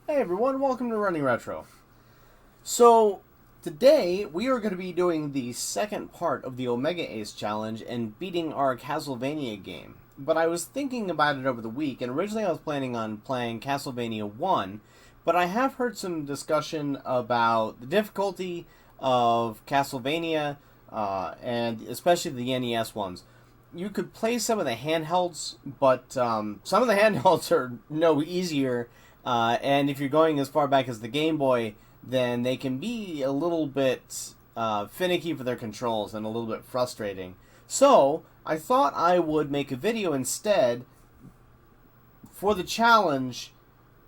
Hey everyone, welcome to Running Retro. So, today we are going to be doing the second part of the OmegaAce challenge and beating our Castlevania game. But I was thinking about it over the week, and originally I was planning on playing Castlevania 1, but I have heard some discussion about the difficulty of Castlevania, and especially the NES ones. You could play some of the handhelds, but some of the handhelds are no easier. And if you're going as far back as the Game Boy, then they can be a little bit finicky for their controls and a little bit frustrating. So, I thought I would make a video instead for the challenge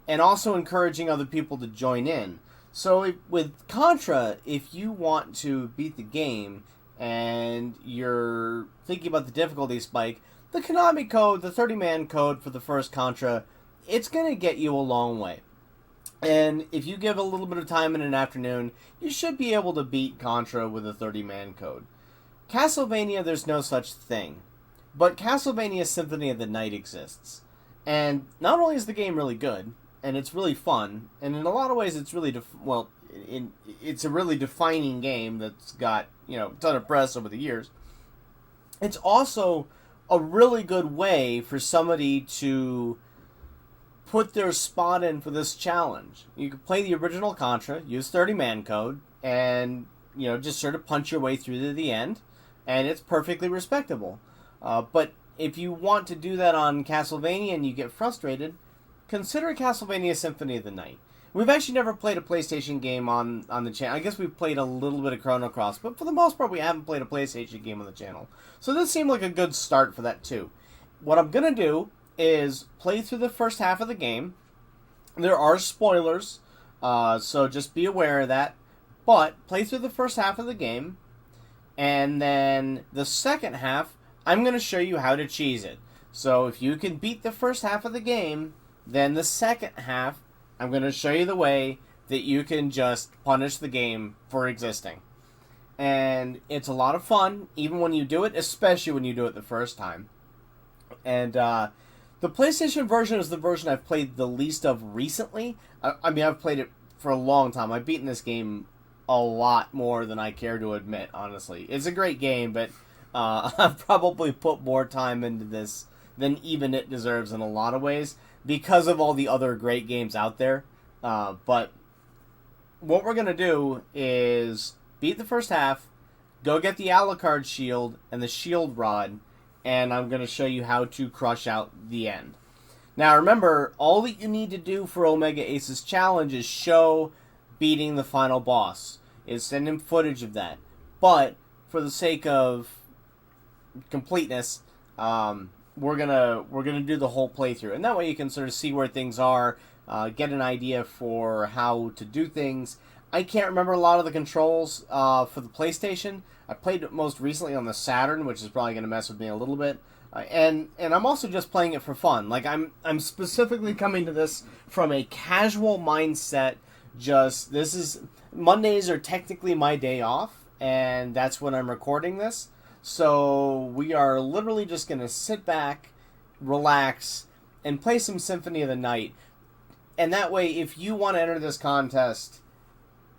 and also encouraging other people to join in. So, with Contra, if you want to beat the game and you're thinking about the difficulty spike, the Konami code, the 30-man code for the first Contra, it's going to get you a long way. And if you give a little bit of time in an afternoon, you should be able to beat Contra with a 30-man code. Castlevania, there's no such thing. But Castlevania Symphony of the Night exists. And not only is the game really good, and it's really fun, and in a lot of ways it's really, it's a really defining game that's got, a ton of press over the years. It's also a really good way for somebody to put their spot in for this challenge. You can play the original Contra, use 30-man code, and, just sort of punch your way through to the end, and it's perfectly respectable. But if you want to do that on Castlevania and you get frustrated, consider Castlevania Symphony of the Night. We've actually never played a PlayStation game on the channel. I guess we've played a little bit of Chrono Cross, but for the most part we haven't played a PlayStation game on the channel. So this seemed like a good start for that too. What I'm going to do is play through the first half of the game. There are spoilers, so just be aware of that. But play through the first half of the game, and then the second half, I'm going to show you how to cheese it. So if you can beat the first half of the game, then the second half, I'm going to show you the way that you can just punish the game for existing. And it's a lot of fun, even when you do it, especially when you do it the first time. And, the PlayStation version is the version I've played the least of recently. I've played it for a long time. I've beaten this game a lot more than I care to admit, honestly. It's a great game, but I've probably put more time into this than even it deserves in a lot of ways because of all the other great games out there. But what we're going to do is beat the first half, go get the Alucard shield and the shield rod, and I'm going to show you how to crush out the end. Now remember, all that you need to do for OmegaAce's challenge is show beating the final boss. Is send him footage of that. But for the sake of completeness, we're gonna do the whole playthrough, and that way you can sort of see where things are, get an idea for how to do things. I can't remember a lot of the controls for the PlayStation. I played it most recently on the Saturn, which is probably going to mess with me a little bit. And I'm also just playing it for fun. Like, I'm specifically coming to this from a casual mindset. Mondays are technically my day off, and that's when I'm recording this. So we are literally just going to sit back, relax, and play some Symphony of the Night. And that way, if you want to enter this contest,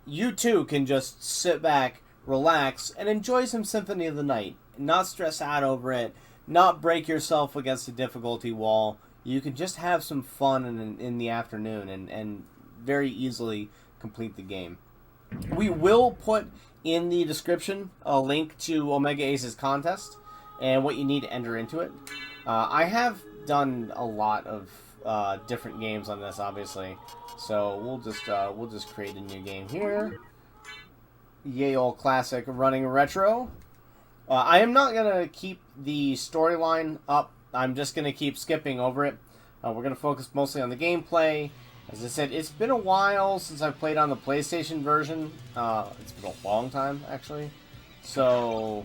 you too can just sit back, relax, and enjoy some Symphony of the Night. Not stress out over it, not break yourself against a difficulty wall. You can just have some fun in the afternoon and very easily complete the game. We will put in the description a link to OmegaAce's contest and what you need to enter into it. I have done a lot of different games on this, obviously. So we'll just create a new game here. Yay, old classic Running Retro. I am not gonna keep the storyline up. I'm just gonna keep skipping over it. We're gonna focus mostly on the gameplay. As I said, it's been a while since I've played on the PlayStation version. It's been a long time, actually. So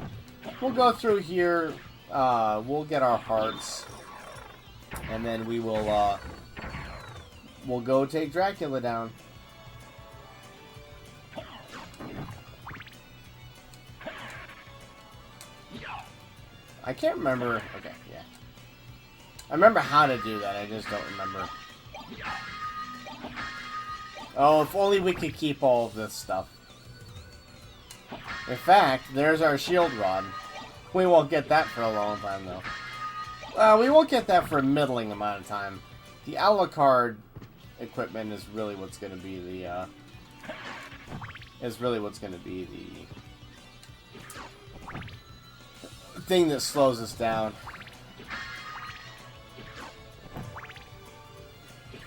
we'll go through here. We'll get our hearts, and then we will. We'll go take Dracula down. I can't remember. Okay, yeah. I remember how to do that. I just don't remember. Oh, if only we could keep all of this stuff. In fact, there's our shield rod. We won't get that for a long time, though. We won't get that for a middling amount of time. The Alucard equipment is really what's going to be the, thing that slows us down.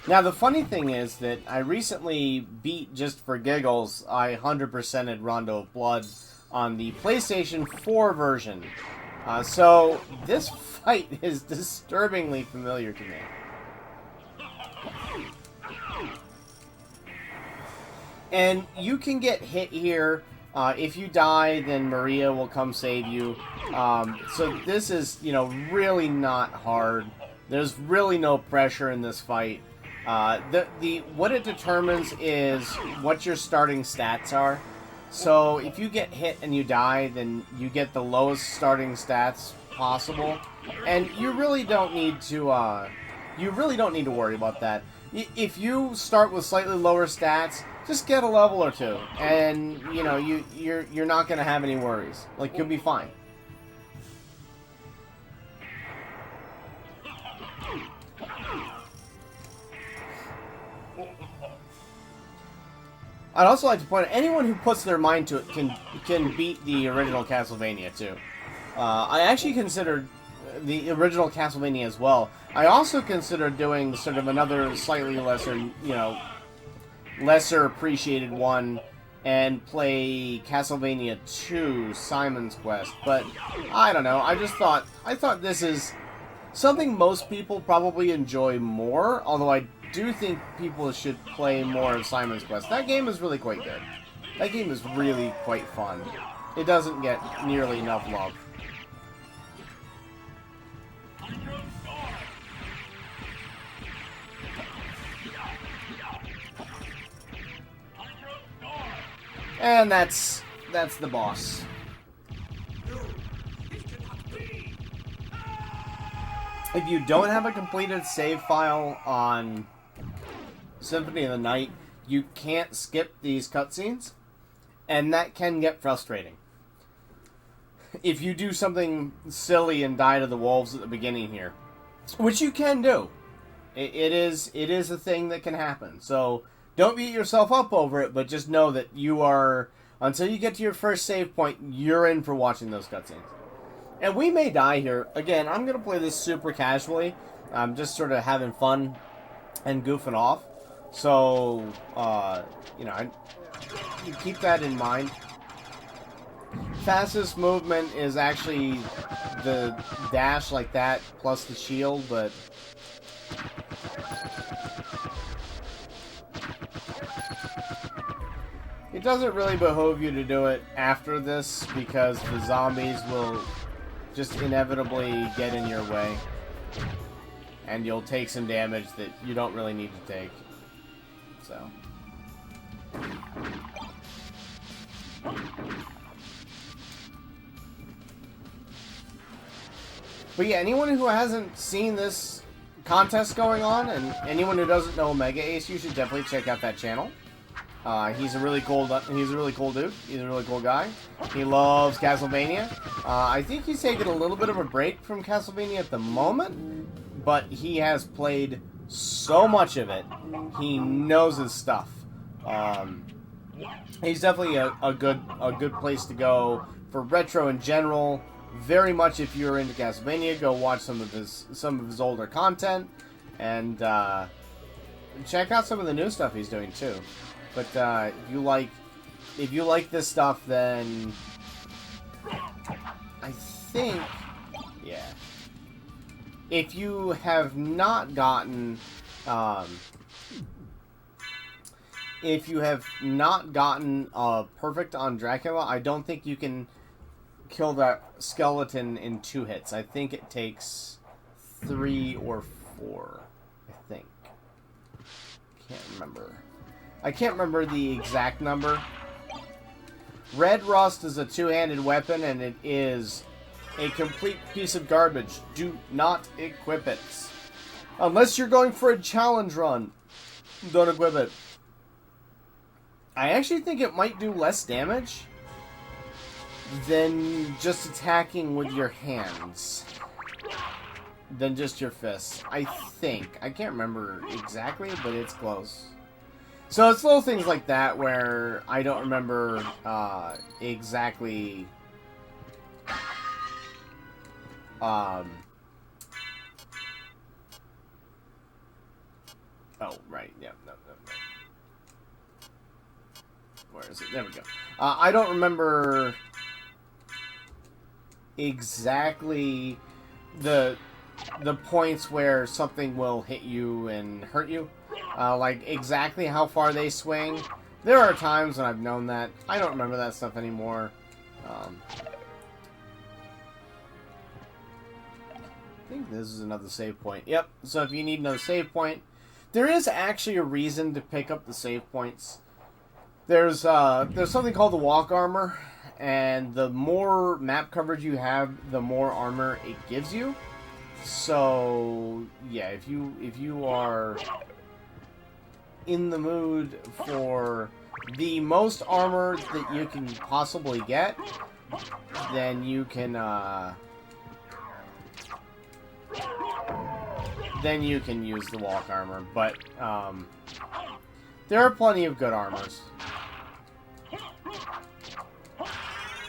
Now, the funny thing is that I recently beat, just for giggles, I 100%ed Rondo of Blood on the PlayStation 4 version. So, this fight is disturbingly familiar to me. And you can get hit here. If you die, then Maria will come save you. So this is, you know, really not hard. There's really no pressure in this fight. What it determines is what your starting stats are. So if you get hit and you die, then you get the lowest starting stats possible, and you really don't need to worry about that. If you start with slightly lower stats, just get a level or two, and you know you're not gonna have any worries. Like, you'll be fine. I'd also like to point out, anyone who puts their mind to it can beat the original Castlevania too. I actually considered the original Castlevania as well. I also considered doing sort of another slightly lesser, you know, lesser appreciated one and play Castlevania 2, Simon's Quest. But I don't know. I thought this is something most people probably enjoy more, although I do think people should play more of Simon's Quest. That game is really quite good. That game is really quite fun. It doesn't get nearly enough love. And that's the boss. If you don't have a completed save file on Symphony of the Night, you can't skip these cutscenes, and that can get frustrating. If you do something silly and die to the wolves at the beginning here, which you can do, it is a thing that can happen. So don't beat yourself up over it, but just know that you are, until you get to your first save point, you're in for watching those cutscenes. And we may die here. Again, I'm going to play this super casually. I'm just sort of having fun and goofing off. So, you know, you keep that in mind. Fastest movement is actually the dash like that plus the shield, but it doesn't really behoove you to do it after this because the zombies will just inevitably get in your way, and you'll take some damage that you don't really need to take. So, but yeah, anyone who hasn't seen this contest going on, and anyone who doesn't know OmegaAce, you should definitely check out that channel. He's a really cool dude. He's a really cool guy. He loves Castlevania. I think he's taking a little bit of a break from Castlevania at the moment, but he has played so much of it. He knows his stuff. He's definitely a good place to go for retro in general. Very much, if you're into Castlevania, go watch some of his older content, and check out some of the new stuff he's doing too. But if you like this stuff, then I think, yeah. If you have not gotten perfect on Dracula, I don't think you can kill that skeleton in 2 hits. I think it takes 3 or 4. I think. I can't remember the exact number. Red Rust is a 2-handed weapon, and it is a complete piece of garbage. Do not equip it. Unless you're going for a challenge run. Don't equip it. I actually think it might do less damage than just attacking with your hands. Than just your fists. I think. I can't remember exactly, but it's close. So it's little things like that where I don't remember exactly... Oh, right. Yeah, no. Where is it? There we go. I don't remember exactly the points where something will hit you and hurt you. Like exactly how far they swing. There are times when I've known that. I don't remember that stuff anymore. I think this is another save point. Yep. So if you need another save point, there is actually a reason to pick up the save points. There's something called the walk armor, and the more map coverage you have, the more armor it gives you. So yeah, if you are in the mood for the most armor that you can possibly get, then you can use the walk armor. But there are plenty of good armors.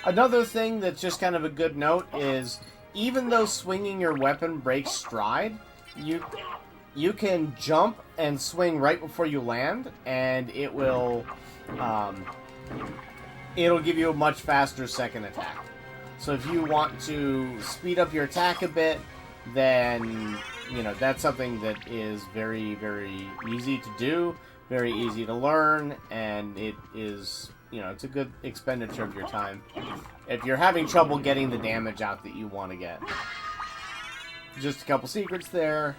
Another thing that's just kind of a good note is, even though swinging your weapon breaks stride, you can jump and swing right before you land, and it will it'll give you a much faster second attack. So if you want to speed up your attack a bit, then that's something that is very, very easy to do, very easy to learn, and it is, it's a good expenditure of your time if you're having trouble getting the damage out that you want to get. Just a couple secrets there.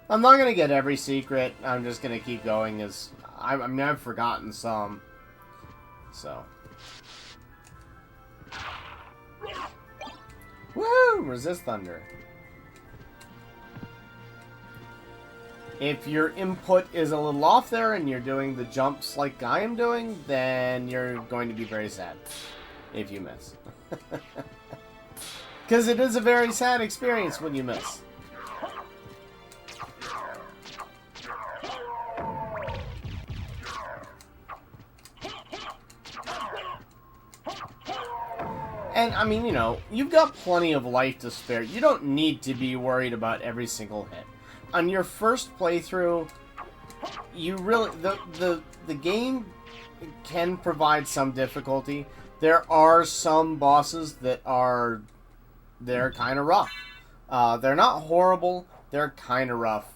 I'm not going to get every secret. I'm just going to keep going, as I mean, I've forgotten some. So. Woo! Resist Thunder. If your input is a little off there and you're doing the jumps like I am doing, then you're going to be very sad if you miss. Because it is a very sad experience when you miss. And, I mean, you've got plenty of life to spare. You don't need to be worried about every single hit. On your first playthrough, you really... The game can provide some difficulty. There are some bosses that are... They're kind of rough. They're not horrible. They're kind of rough.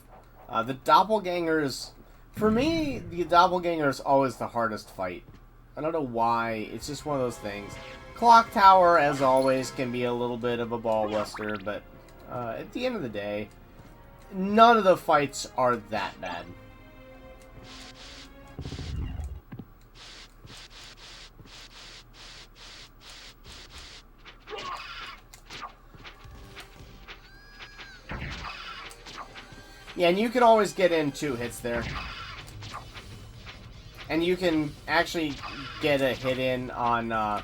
The doppelgangers... For me, the doppelganger is always the hardest fight. I don't know why. It's just one of those things. Clock Tower, as always, can be a little bit of a ball buster, but at the end of the day, none of the fights are that bad. Yeah, and you can always get in 2 hits there. And you can actually get a hit in on...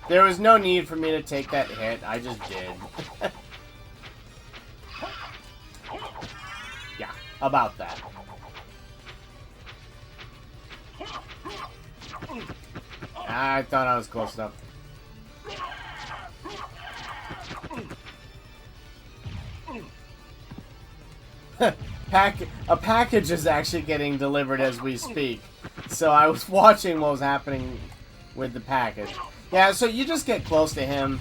There was no need for me to take that hit. I just did. Yeah, about that. I thought I was close enough. A package is actually getting delivered as we speak. So I was watching what was happening with the package. Yeah, so you just get close to him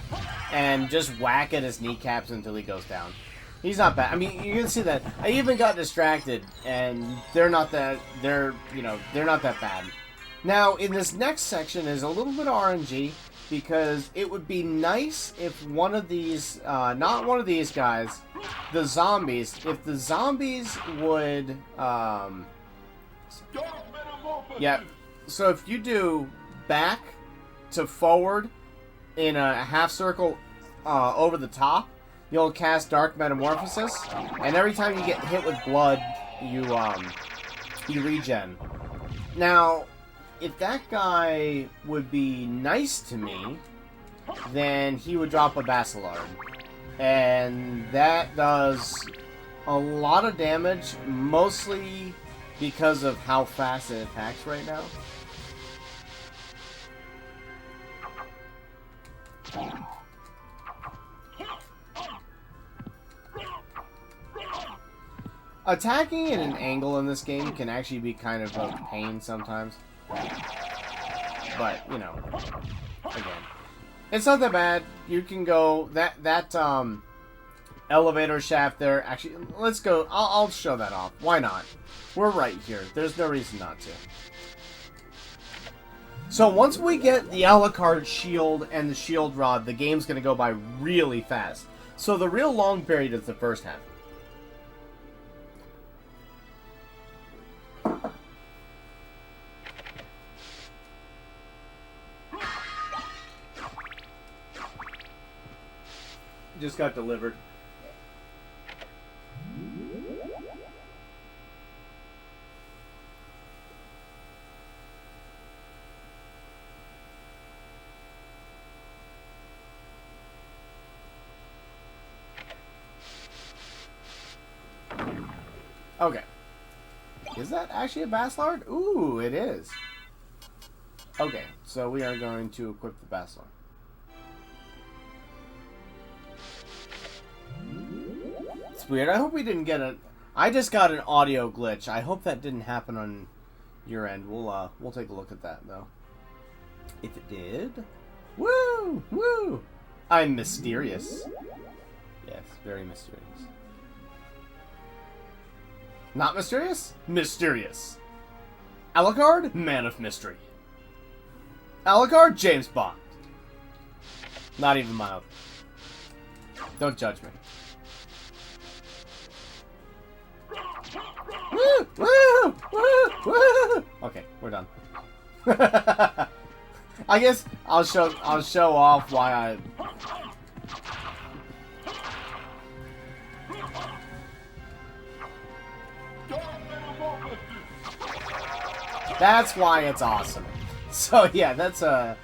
and just whack at his kneecaps until he goes down. He's not bad. I mean, you can see that. I even got distracted, and they're not that bad. Now, in this next section is a little bit of RNG, because it would be nice if one of these, not one of these guys, the zombies, if the zombies would, yeah, so if you do back to forward in a half circle over the top, you'll cast Dark Metamorphosis, and every time you get hit with blood, you regen. Now, if that guy would be nice to me, then he would drop a Basilard. And that does a lot of damage, mostly because of how fast it attacks right now. Attacking at an angle in this game can actually be kind of a pain sometimes. But, you know, again, it's not that bad. You can go, that elevator shaft there, actually, let's go, I'll show that off. Why not? We're right here. There's no reason not to. So once we get the Alucard shield and the shield rod, the game's going to go by really fast. So the real long period is the first half. Just got delivered. Okay. Is that actually a Basilard? Ooh, it is. Okay, so we are going to equip the Basilard. It's weird. I hope we didn't get a... I just got an audio glitch. I hope that didn't happen on your end. We'll take a look at that, though. If it did... Woo! Woo! I'm mysterious. Yes, very mysterious. Not mysterious? Mysterious. Alucard? Man of mystery. Alucard? James Bond. Not even mild. Don't judge me. Woo! Woo! Woo! Woo! Okay, we're done. I guess I'll show off why I... That's why it's awesome. So yeah, that's a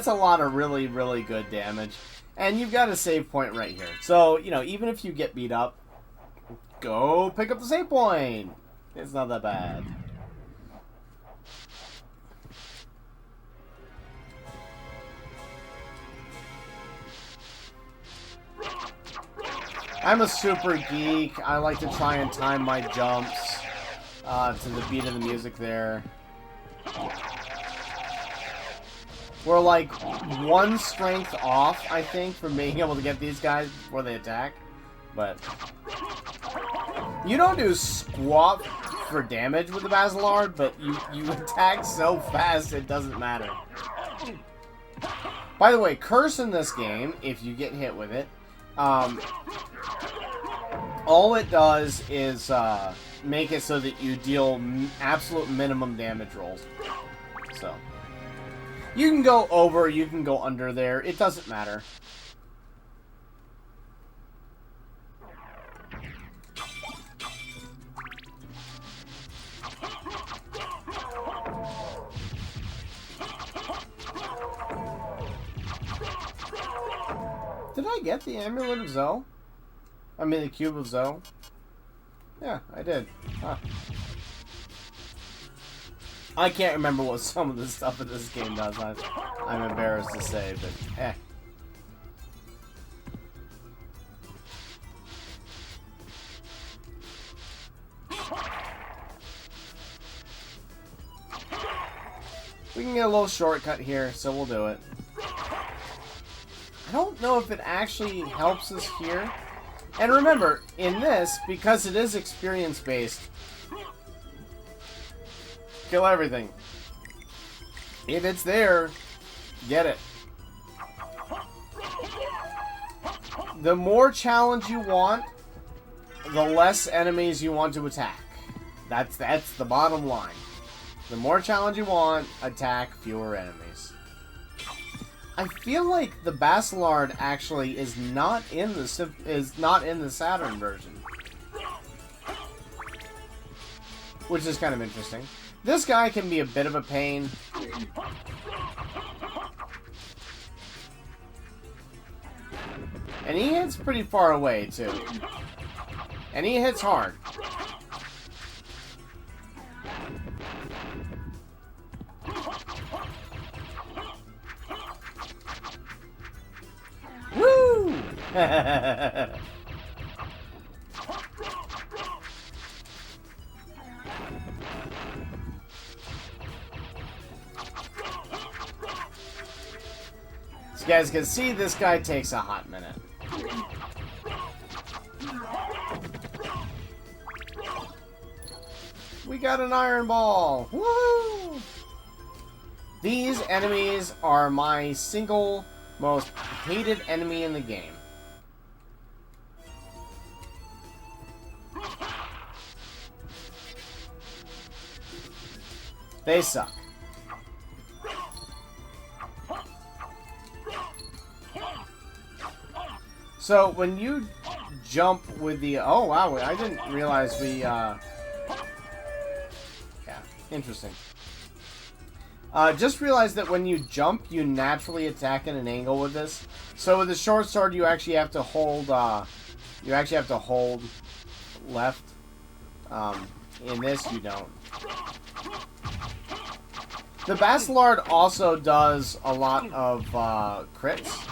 lot of really, really good damage. And you've got a save point right here. So, you know, even if you get beat up, go pick up the save point. It's not that bad. I'm a super geek. I like to try and time my jumps to the beat of the music there. We're like one strength off, I think, from being able to get these guys before they attack. But you don't do squat for damage with the Basilard, but you attack so fast it doesn't matter. By the way, curse in this game, if you get hit with it, all it does is make it so that you deal absolute minimum damage rolls. So you can go over, you can go under there. It doesn't matter. Did I get the Amulet of Zoe? I mean, the Cube of Zoe? Yeah, I did. Huh. I can't remember what some of the stuff in this game does. I'm embarrassed to say, but eh. We can get a little shortcut here, so we'll do it. I don't know if it actually helps us here. And remember, in this, because it is experience-based, kill everything. If it's there, get it. The more challenge you want, the less enemies you want to attack. That's the bottom line. The more challenge you want, attack fewer enemies. I feel like the Basilard actually is not in the Saturn version, which is kind of interesting. This guy can be a bit of a pain. And he hits pretty far away, too. And he hits hard. Woo! As you guys can see, this guy takes a hot minute. We got an iron ball! Woo! These enemies are my single most hated enemy in the game. They suck. So when you jump with the... Oh wow, I didn't realize we... Yeah, interesting. Just realized that when you jump, you naturally attack at an angle with this. So with the short sword, you actually have to hold. You actually have to hold left. In this, you don't. The Basilard also does a lot of crits.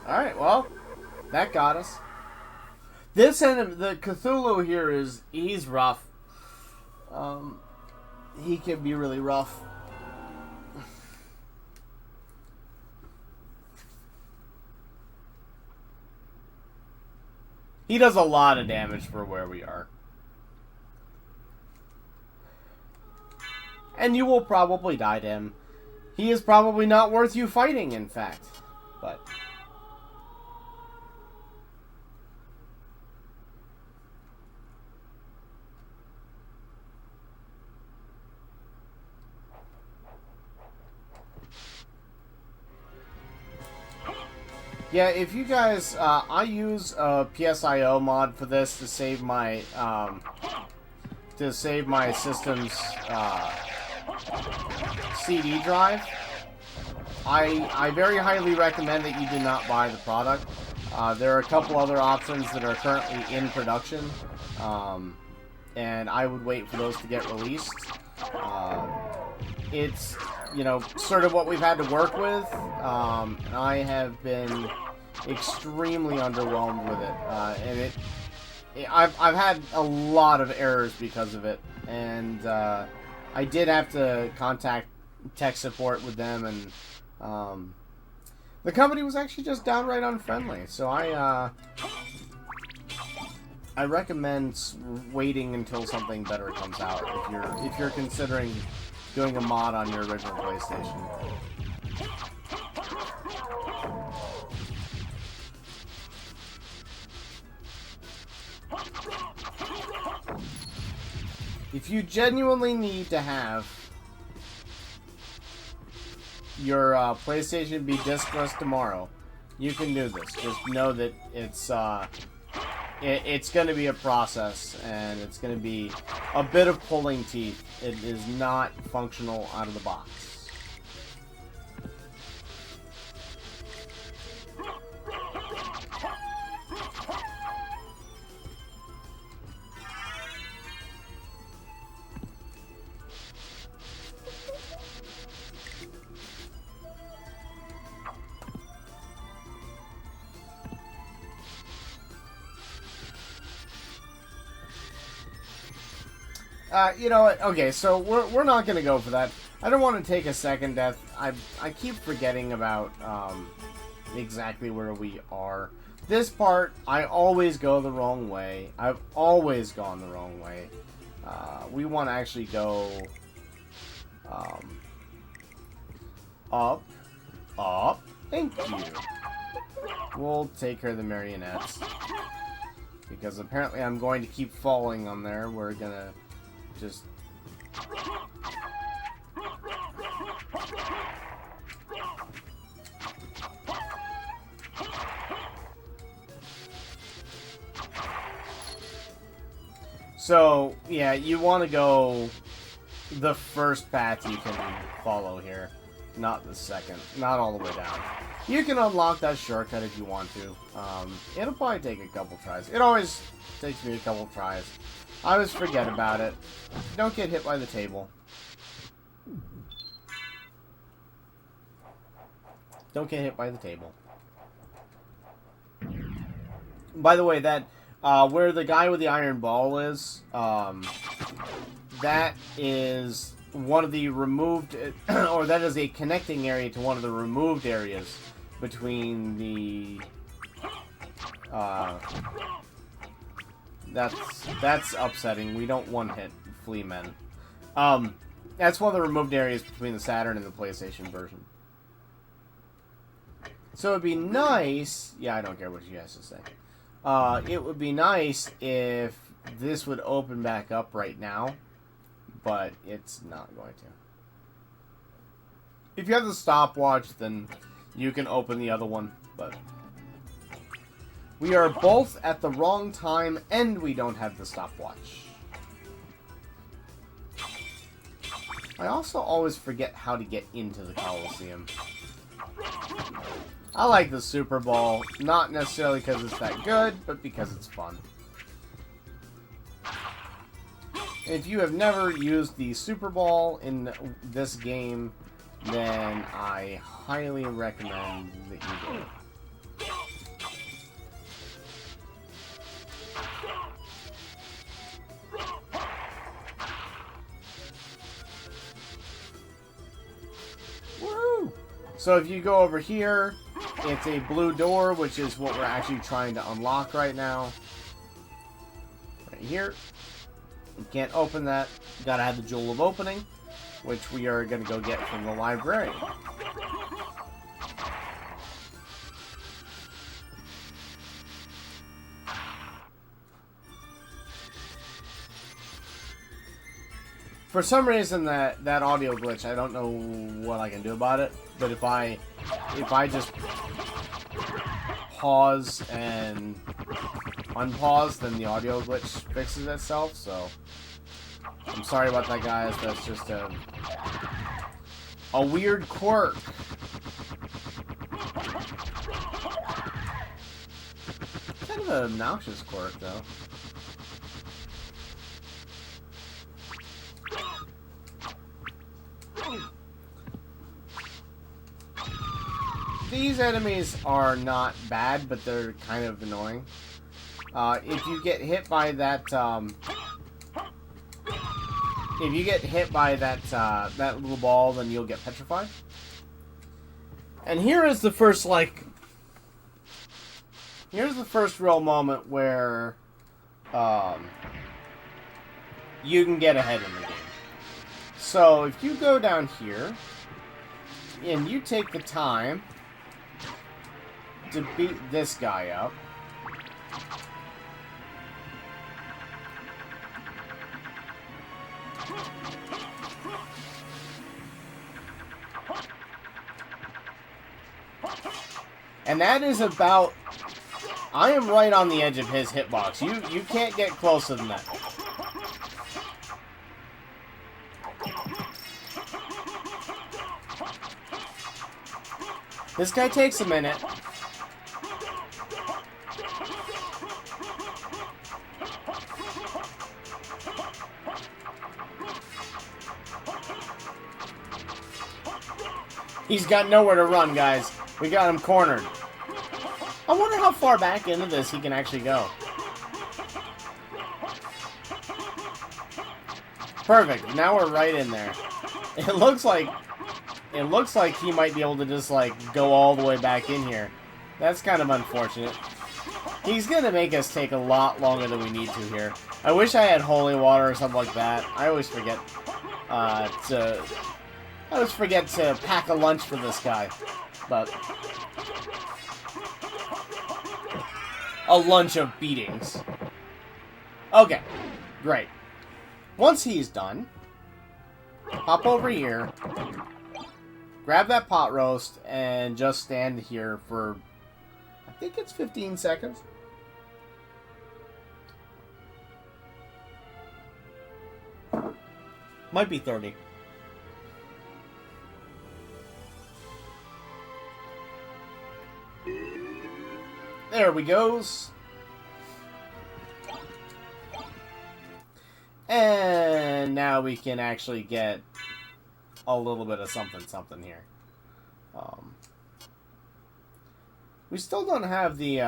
All right, well, that got us. This enemy, the Cthulhu here he's rough. He can be really rough. He does a lot of damage for where we are. And you will probably die to him. He is probably not worth you fighting, in fact. But... yeah, if you guys, I use a PSIO mod for this to save my system's CD drive. I very highly recommend that you do not buy the product. There are a couple other options that are currently in production, and I would wait for those to get released. It's, you know, sort of what we've had to work with. I have been extremely underwhelmed with it, and I've had a lot of errors because of it, and I did have to contact tech support with them, and the company was actually just downright unfriendly. So I recommend waiting until something better comes out if you're considering doing a mod on your original PlayStation. If you genuinely need to have your PlayStation be diskless tomorrow, you can do this. Just know that it's going to be a process, and it's going to be a bit of pulling teeth. It is not functional out of the box. You know what? Okay, so we're not gonna go for that. I don't want to take a second death. I keep forgetting about exactly where we are. This part, I always go the wrong way. I've always gone the wrong way. We want to actually go up. Thank you. We'll take care of the marionettes, because apparently I'm going to keep falling on there. We're gonna just... So, yeah, you want to go the first path you can follow here, not the second, not all the way down. You can unlock that shortcut if you want to. It'll probably take a couple tries. It always takes me a couple tries. I always forget about it. Don't get hit by the table. Don't get hit by the table. By the way, that where the guy with the iron ball is, that is one of the removed, or that is a connecting area to one of the removed areas between the, that's upsetting. We don't one-hit flea men. That's one of the removed areas between the Saturn and the PlayStation version. So it'd be nice, yeah, I don't care what you guys say. It would be nice if this would open back up right now, but it's not going to. If you have the stopwatch, then you can open the other one, but we are both at the wrong time, and we don't have the stopwatch. I also always forget how to get into the Coliseum. I like the Super Ball, not necessarily because it's that good, but because it's fun. If you have never used the Super Ball in this game, then I highly recommend that you do it. Woo! So if you go over here, it's a blue door, which is what we're actually trying to unlock right now. Right here. You can't open that. You gotta have the Jewel of Opening, which we are gonna go get from the library. For some reason, that audio glitch, I don't know what I can do about it, but if I just pause and unpause, then the audio glitch fixes itself, so I'm sorry about that, guys. That's just a weird quirk. Kind of an obnoxious quirk, though. These enemies are not bad, but they're kind of annoying. If you get hit by that, that little ball, then you'll get petrified. And here is the first, here's the first real moment where, you can get ahead in the game. So, if you go down here, and you take the time to beat this guy up, and that is about... I am right on the edge of his hitbox. You can't get closer than that. This guy takes a minute. He's got nowhere to run, guys. We got him cornered. I wonder how far back into this he can actually go. Perfect. Now we're right in there. It looks like he might be able to just, go all the way back in here. That's kind of unfortunate. He's gonna make us take a lot longer than we need to here. I wish I had holy water or something like that. I always forget to pack a lunch for this guy. But a lunch of beatings. Okay, great. Once he's done, hop over here, grab that pot roast, and just stand here for, I think it's 15 seconds. Might be 30. There we goes. And now we can actually get a little bit of something here. We still don't have the,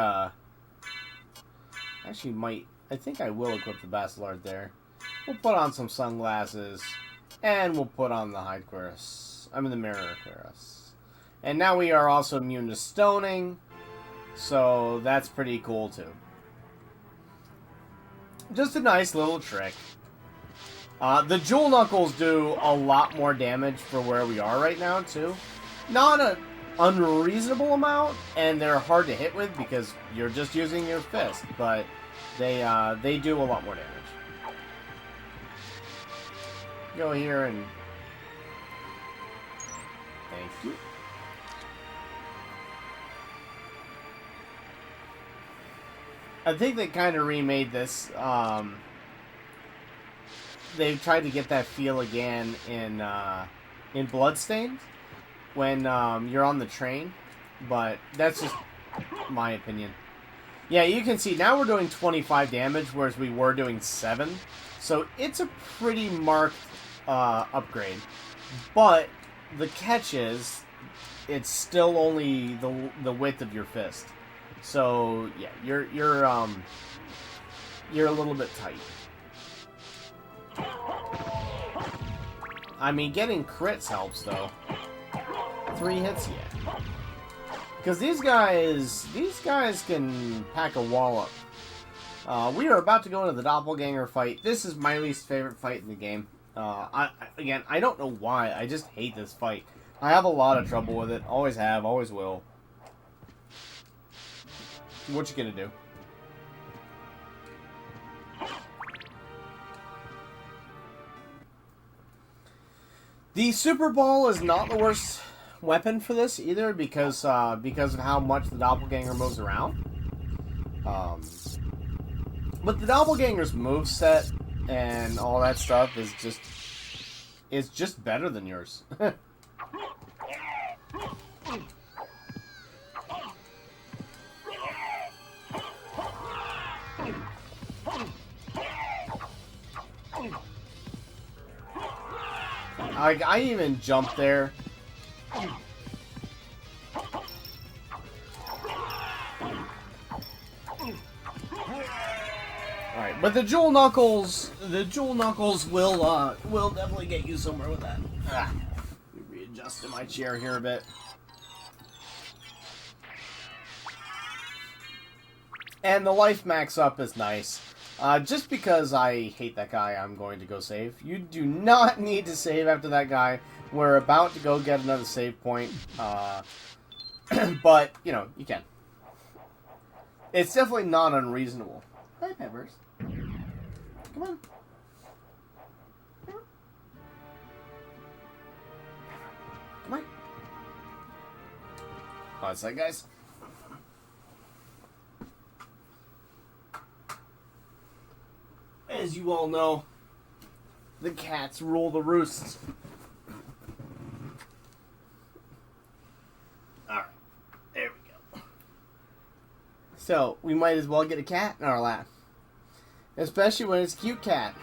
actually I think I will equip the Bacillard there. We'll put on some sunglasses, and we'll put on the hide cuirass. The mirror cuirass. And now we are also immune to stoning, so that's pretty cool too. Just a nice little trick. The Jewel Knuckles do a lot more damage for where we are right now too. Not an unreasonable amount, and they're hard to hit with because you're just using your fist, but they do a lot more damage. Go here and thank you. I think they kind of remade this. They tried to get that feel again in Bloodstained when you're on the train, but that's just my opinion. Yeah, you can see now we're doing 25 damage, whereas we were doing 7. So it's a pretty marked upgrade. But the catch is, it's still only the width of your fist. So yeah, you're a little bit tight. I mean, getting crits helps though. 3 hits, yeah. Because these guys can pack a wallop. We are about to go into the doppelganger fight. This is my least favorite fight in the game. Again, I don't know why. I just hate this fight. I have a lot of trouble with it. Always have, always will. What you gonna do? The Super Ball is not the worst weapon for this either, because of how much the doppelganger moves around. But the doppelganger's moveset and all that stuff is just better than yours. I even jumped there. Alright, but the Jewel Knuckles will definitely get you somewhere with that. Let me readjust in my chair here a bit. And the life max up is nice. Just because I hate that guy, I'm going to go save. You do not need to save after that guy. We're about to go get another save point. But, you know, you can. It's definitely not unreasonable. Hi, Peppers. Come on. Come on. What's that, guys? As you all know, the cats rule the roost. Alright, there we go. So, we might as well get a cat in our lap. Especially when it's a cute cat.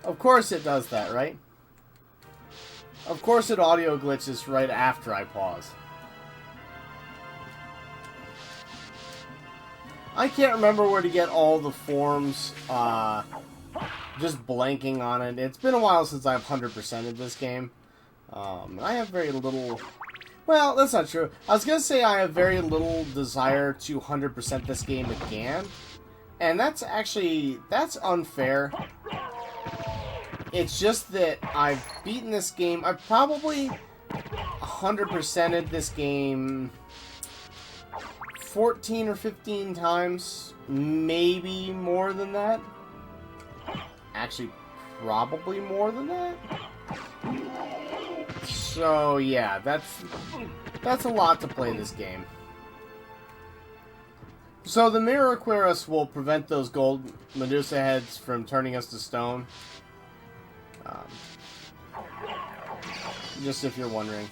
Of course it does that, right? Of course it audio glitches right after I pause. I can't remember where to get all the forms, just blanking on it. It's been a while since I've 100%ed this game. I have very little... Well, that's not true. I was going to say I have very little desire to 100% this game again. And that's actually... that's unfair. It's just that I've beaten this game... I've probably 100%ed this game 14 or 15 times, maybe more than that. Actually, probably more than that. So yeah, that's a lot to play this game. So the Mirror Aquarius will prevent those gold Medusa heads from turning us to stone. Just if you're wondering.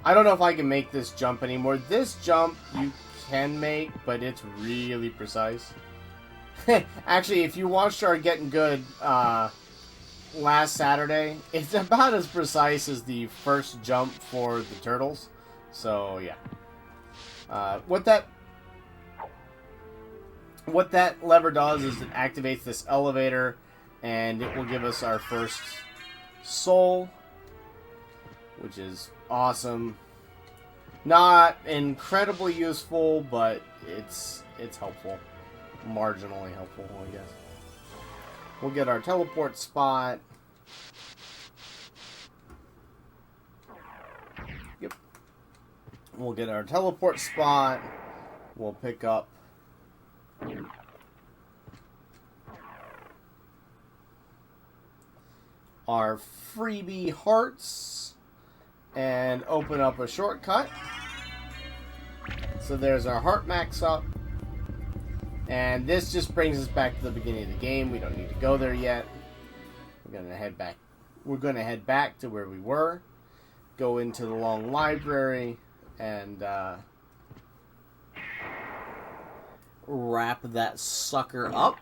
I don't know if I can make this jump anymore. This jump you can make, but it's really precise. Actually, if you watched our Getting Good last Saturday, it's about as precise as the first jump for the turtles. So, yeah. What that lever does is it activates this elevator, and it will give us our first soul, which is awesome. Not incredibly useful, but it's helpful. Marginally helpful, I guess. We'll get our teleport spot. Yep. We'll get our teleport spot. We'll pick up our freebie hearts and open up a shortcut. So there's our heart max up. And this just brings us back to the beginning of the game. We don't need to go there yet. We're gonna head back. We're gonna head back to where we were. Go into the long library and wrap that sucker up.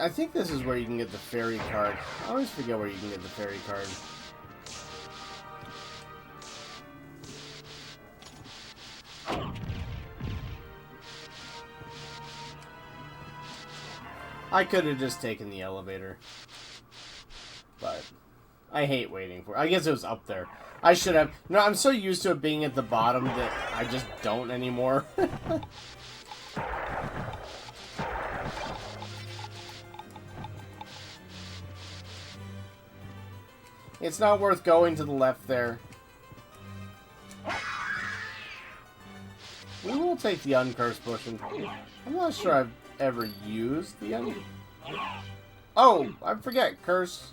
I think this is where you can get the fairy card. I always forget where you can get the fairy card. I could have just taken the elevator. But I hate waiting for it. I guess it was up there. I should have. No, I'm so used to it being at the bottom that I just don't anymore. It's not worth going to the left there. We will take the uncursed potion. I'm not sure I've ever used the Oh, I forget, curse.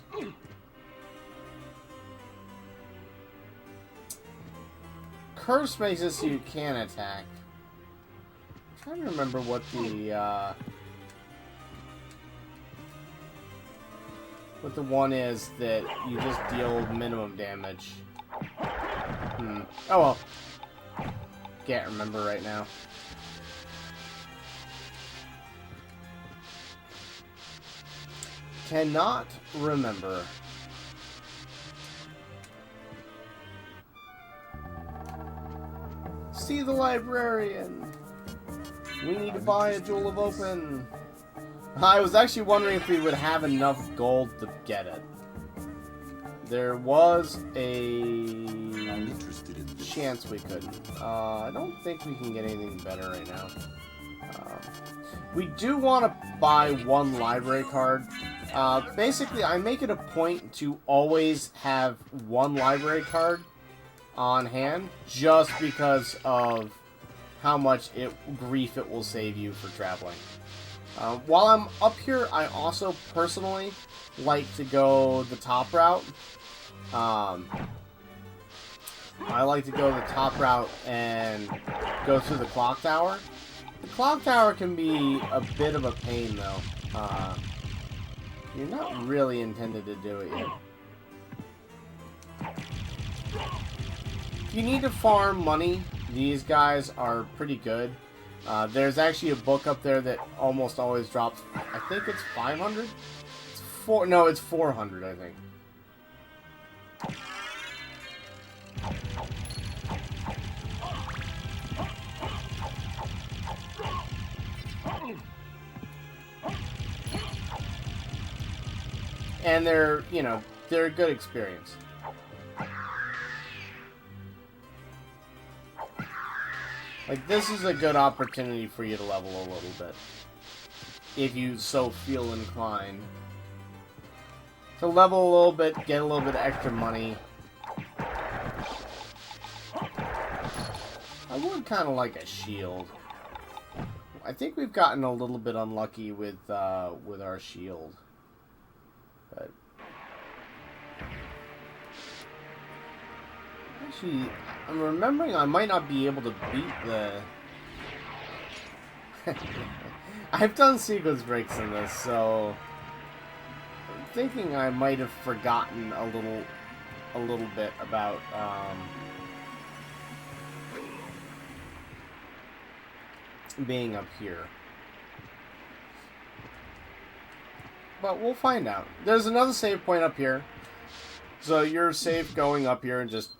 Curse makes it so you can attack. I'm trying to remember what the one is that you just deal minimum damage. Oh well. Can't remember right now. Cannot remember. See the librarian. We need to buy a Jewel of Open. I was actually wondering if we would have enough gold to get it. There was a chance we couldn't. I don't think we can get anything better right now. We do want to buy one library card. Basically, I make it a point to always have one library card on hand, just because of how much grief it will save you for traveling. While I'm up here, I also personally like to go the top route. I like to go the top route and go through the clock tower. The clock tower can be a bit of a pain, though. You're not really intended to do it yet. If you need to farm money, these guys are pretty good. There's actually a book up there that almost always drops. I think it's 500? No, it's 400, I think. And they're a good experience. Like, this is a good opportunity for you to level a little bit. if you so feel inclined. To level a little bit, get a little bit of extra money. I would kind of like a shield. I think we've gotten a little bit unlucky with our shield. But actually, I'm remembering I might not be able to beat the... I've done sequence breaks in this, so I'm thinking I might have forgotten a little bit about being up here. But we'll find out. There's another save point up here. So you're safe going up here and just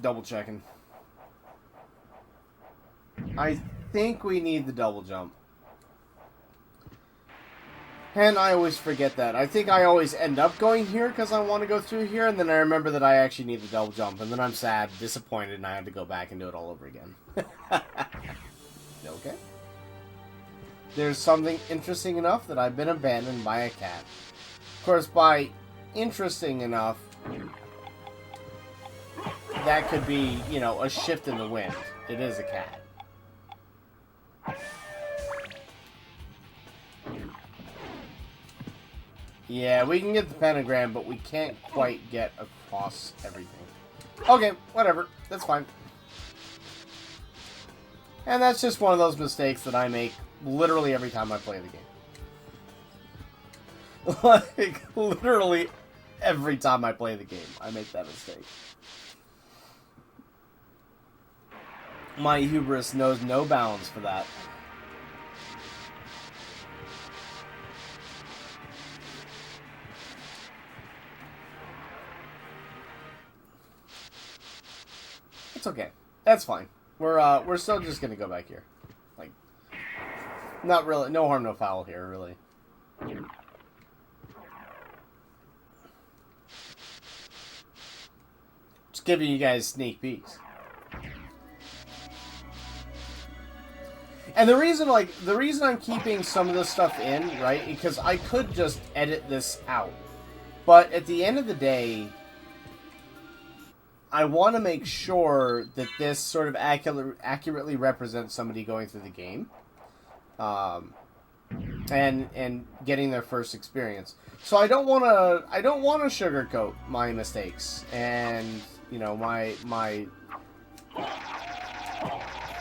double checking. I think we need the double jump. And I always forget that. I think I always end up going here because I want to go through here, and then I remember that I actually need the double jump, and then I'm sad, disappointed, and I have to go back and do it all over again. Okay. There's something interesting enough that I've been abandoned by a cat. Of course, by interesting enough, that could be, you know, a shift in the wind. It is a cat. Yeah, we can get the pentagram, but we can't quite get across everything. Okay, whatever. That's fine. And that's just one of those mistakes that I make literally every time I play the game. Like, literally every time I play the game, I make that mistake. My hubris knows no bounds for that. It's okay. That's fine. We're still just gonna go back here. Like, not really. No harm, no foul here, really. Just giving you guys sneak peeks. And the reason I'm keeping some of this stuff in, right, because I could just edit this out. But at the end of the day, I want to make sure that this sort of accurately represents somebody going through the game, and getting their first experience. So I don't want to sugarcoat my mistakes and, you know, my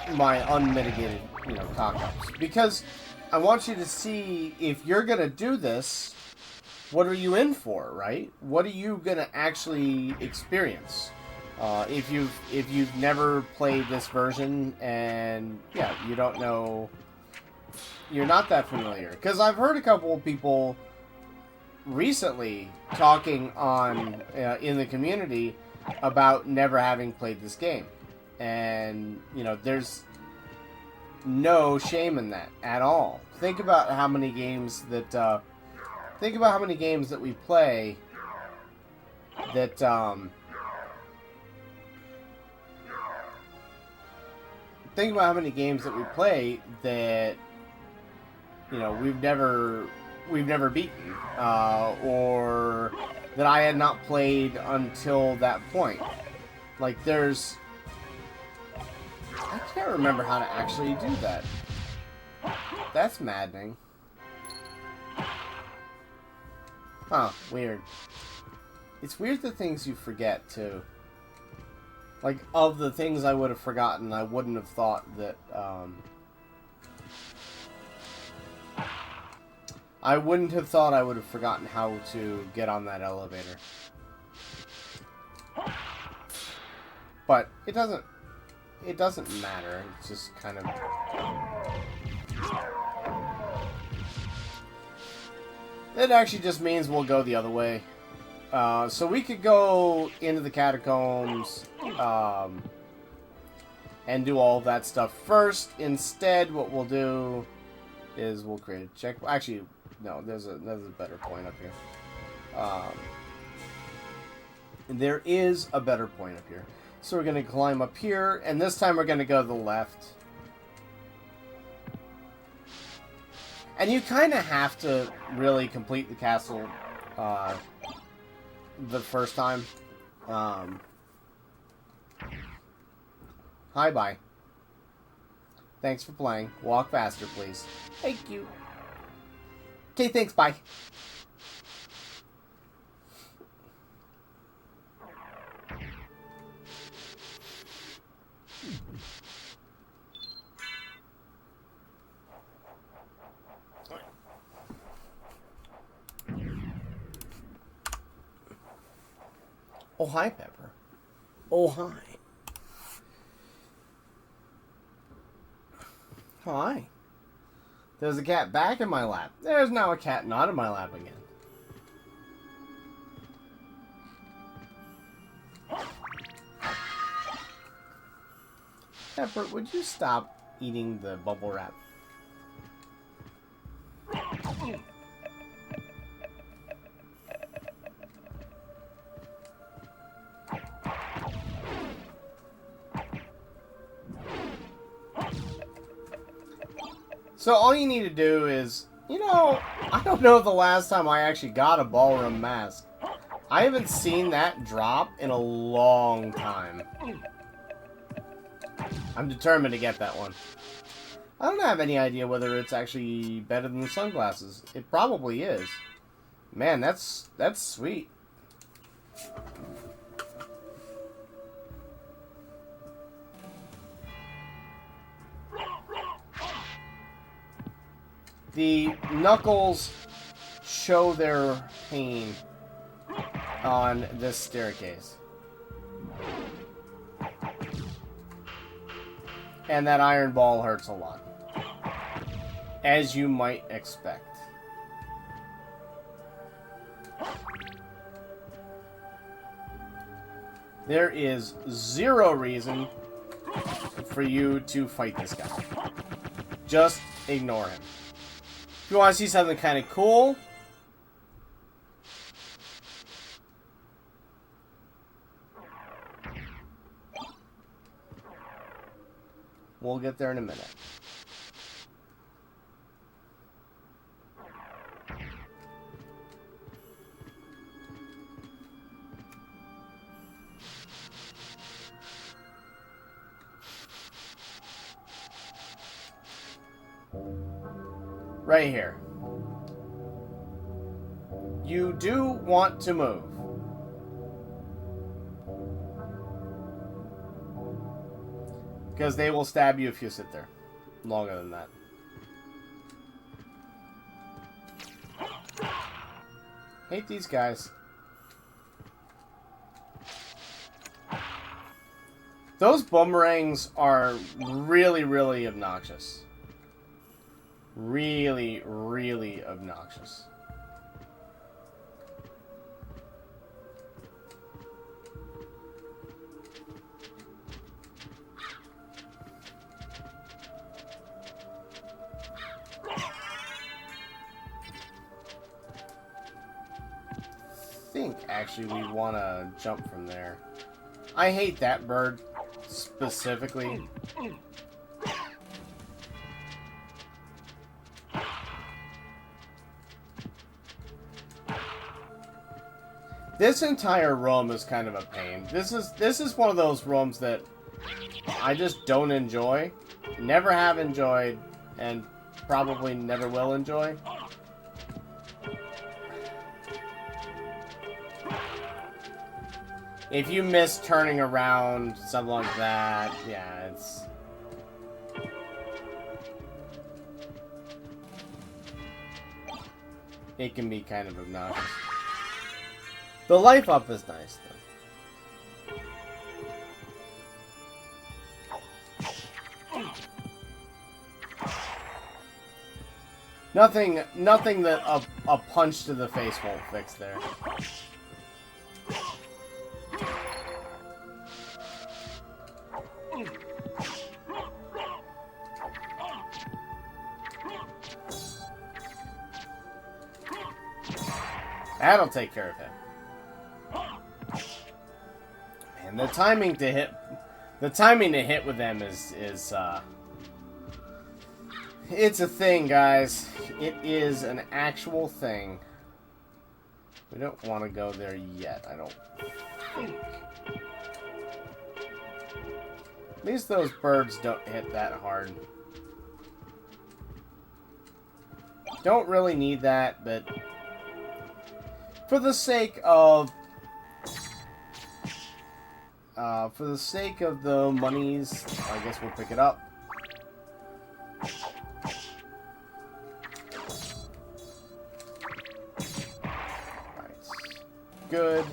unmitigated, you know, cock-ups, because I want you to see, if you're gonna do this, what are you in for, right? What are you gonna actually experience? If you've never played this version, and yeah, you don't know, you're not that familiar. Because I've heard a couple of people recently talking on in the community about never having played this game, and you know, there's no shame in that at all. Think about how many games that we play that think about how many games that we play that, you know, we've never beaten, or that I had not played until that point. Like, I can't remember how to actually do that. That's maddening. Huh, weird. It's weird the things you forget, too. Like, of the things I would have forgotten, I wouldn't have thought that, I wouldn't have thought I would have forgotten how to get on that elevator. But it doesn't matter. It's just kind of... It actually just means we'll go the other way. So we could go into the catacombs, and do all of that stuff first. Instead, what we'll do is we'll create a check... Actually, no, there's a better point up here. There is a better point up here. So we're going to climb up here, and this time we're going to go to the left. And you kind of have to really complete the castle the first time. Hi, bye. Thanks for playing. Walk faster, please. Thank you. Okay, thanks, bye. Oh, hi, Pepper. Oh, hi. Hi. There's a cat back in my lap. There's now a cat not in my lap again. Pepper, would you stop eating the bubble wrap? So all you need to do is, you know, I don't know the last time I actually got a ballroom mask. I haven't seen that drop in a long time. I'm determined to get that one. I don't have any idea whether it's actually better than the sunglasses. It probably is. Man, that's sweet. The knuckles show their pain on this staircase. And that iron ball hurts a lot. As you might expect. There is zero reason for you to fight this guy. Just ignore him. If you want to see something kind of cool, we'll get there in a minute. Right here. You do want to move. Because they will stab you if you sit there longer than that. Hate these guys. Those boomerangs are really, really obnoxious. Really, really obnoxious. I think actually we want to jump from there. I hate that bird specifically. This entire room is kind of a pain. This is one of those rooms that I just don't enjoy, never have enjoyed, and probably never will enjoy. If you miss turning around, something like that, yeah, it's... It can be kind of obnoxious. The life up is nice, though. Nothing that a punch to the face won't fix there. That'll take care of him. And the timing to hit with them is It's a thing, guys. It is an actual thing. We don't want to go there yet, I don't think. At least those birds don't hit that hard. Don't really need that, but for the sake of the monies, I guess we'll pick it up. Good.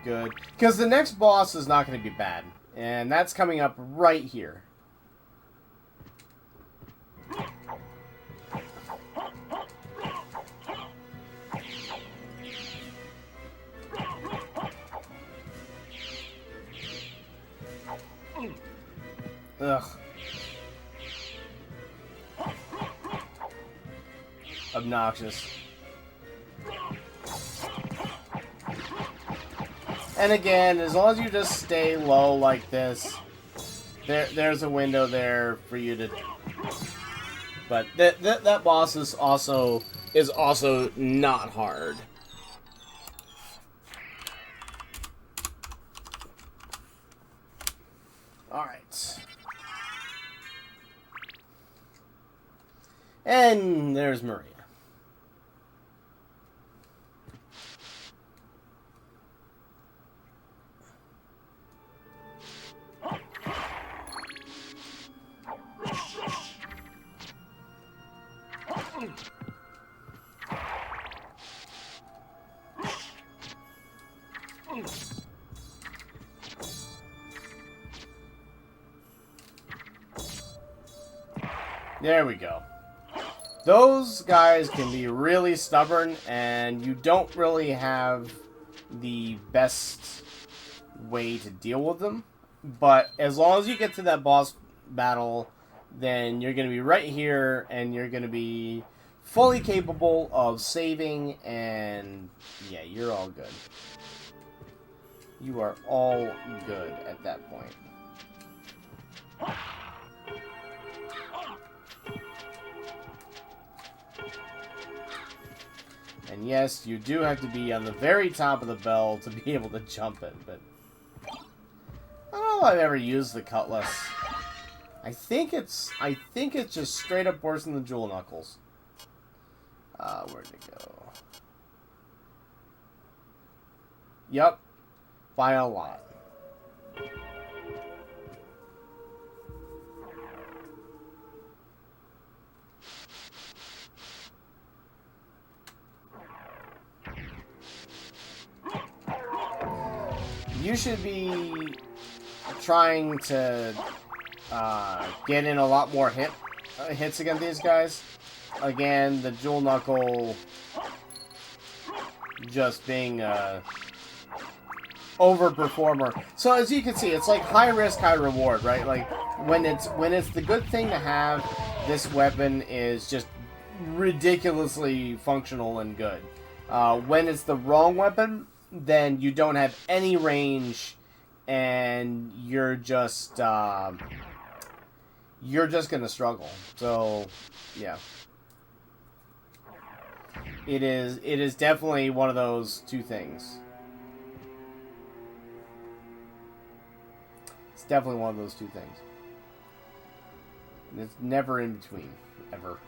Good. Because the next boss is not going to be bad. And that's coming up right here. Ugh. Obnoxious. And again, as long as you just stay low like this, there's a window there for you to... But that boss is also not hard. Alright. And there's Maria. There we go. Those guys can be really stubborn, and you don't really have the best way to deal with them. But as long as you get to that boss battle, then you're going to be right here, and you're going to be fully capable of saving, and yeah, you're all good. You are all good at that point. And yes, you do have to be on the very top of the bell to be able to jump it, but I don't know if I've ever used the cutlass. I think it's just straight up worse than the jewel knuckles. Where'd it go? Yep. By a lot. You should be trying to get in a lot more hits against these guys. Again, the jewel knuckle just being overperformer. So as you can see, it's like high risk, high reward, right? Like when it's the good thing to have, this weapon is just ridiculously functional and good. When it's the wrong weapon, then you don't have any range, and you're just gonna struggle. So yeah, it is definitely one of those two things. It's definitely one of those two things. And it's never in between, ever.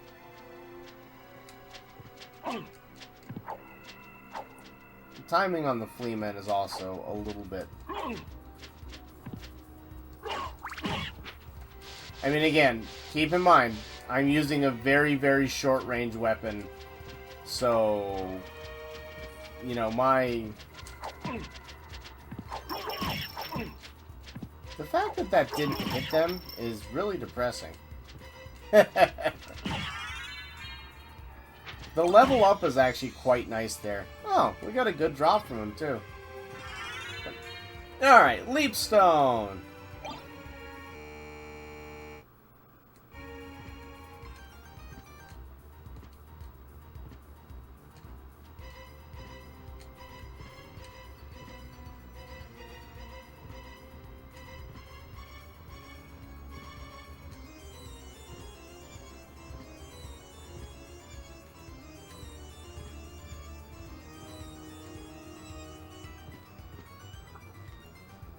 Timing on the flea man is also a little bit... I mean, again, keep in mind, I'm using a very, very short range weapon. So, you know, the fact that that didn't hit them is really depressing. The level up is actually quite nice there. Oh, we got a good drop from him, too. Alright, Leap Stone.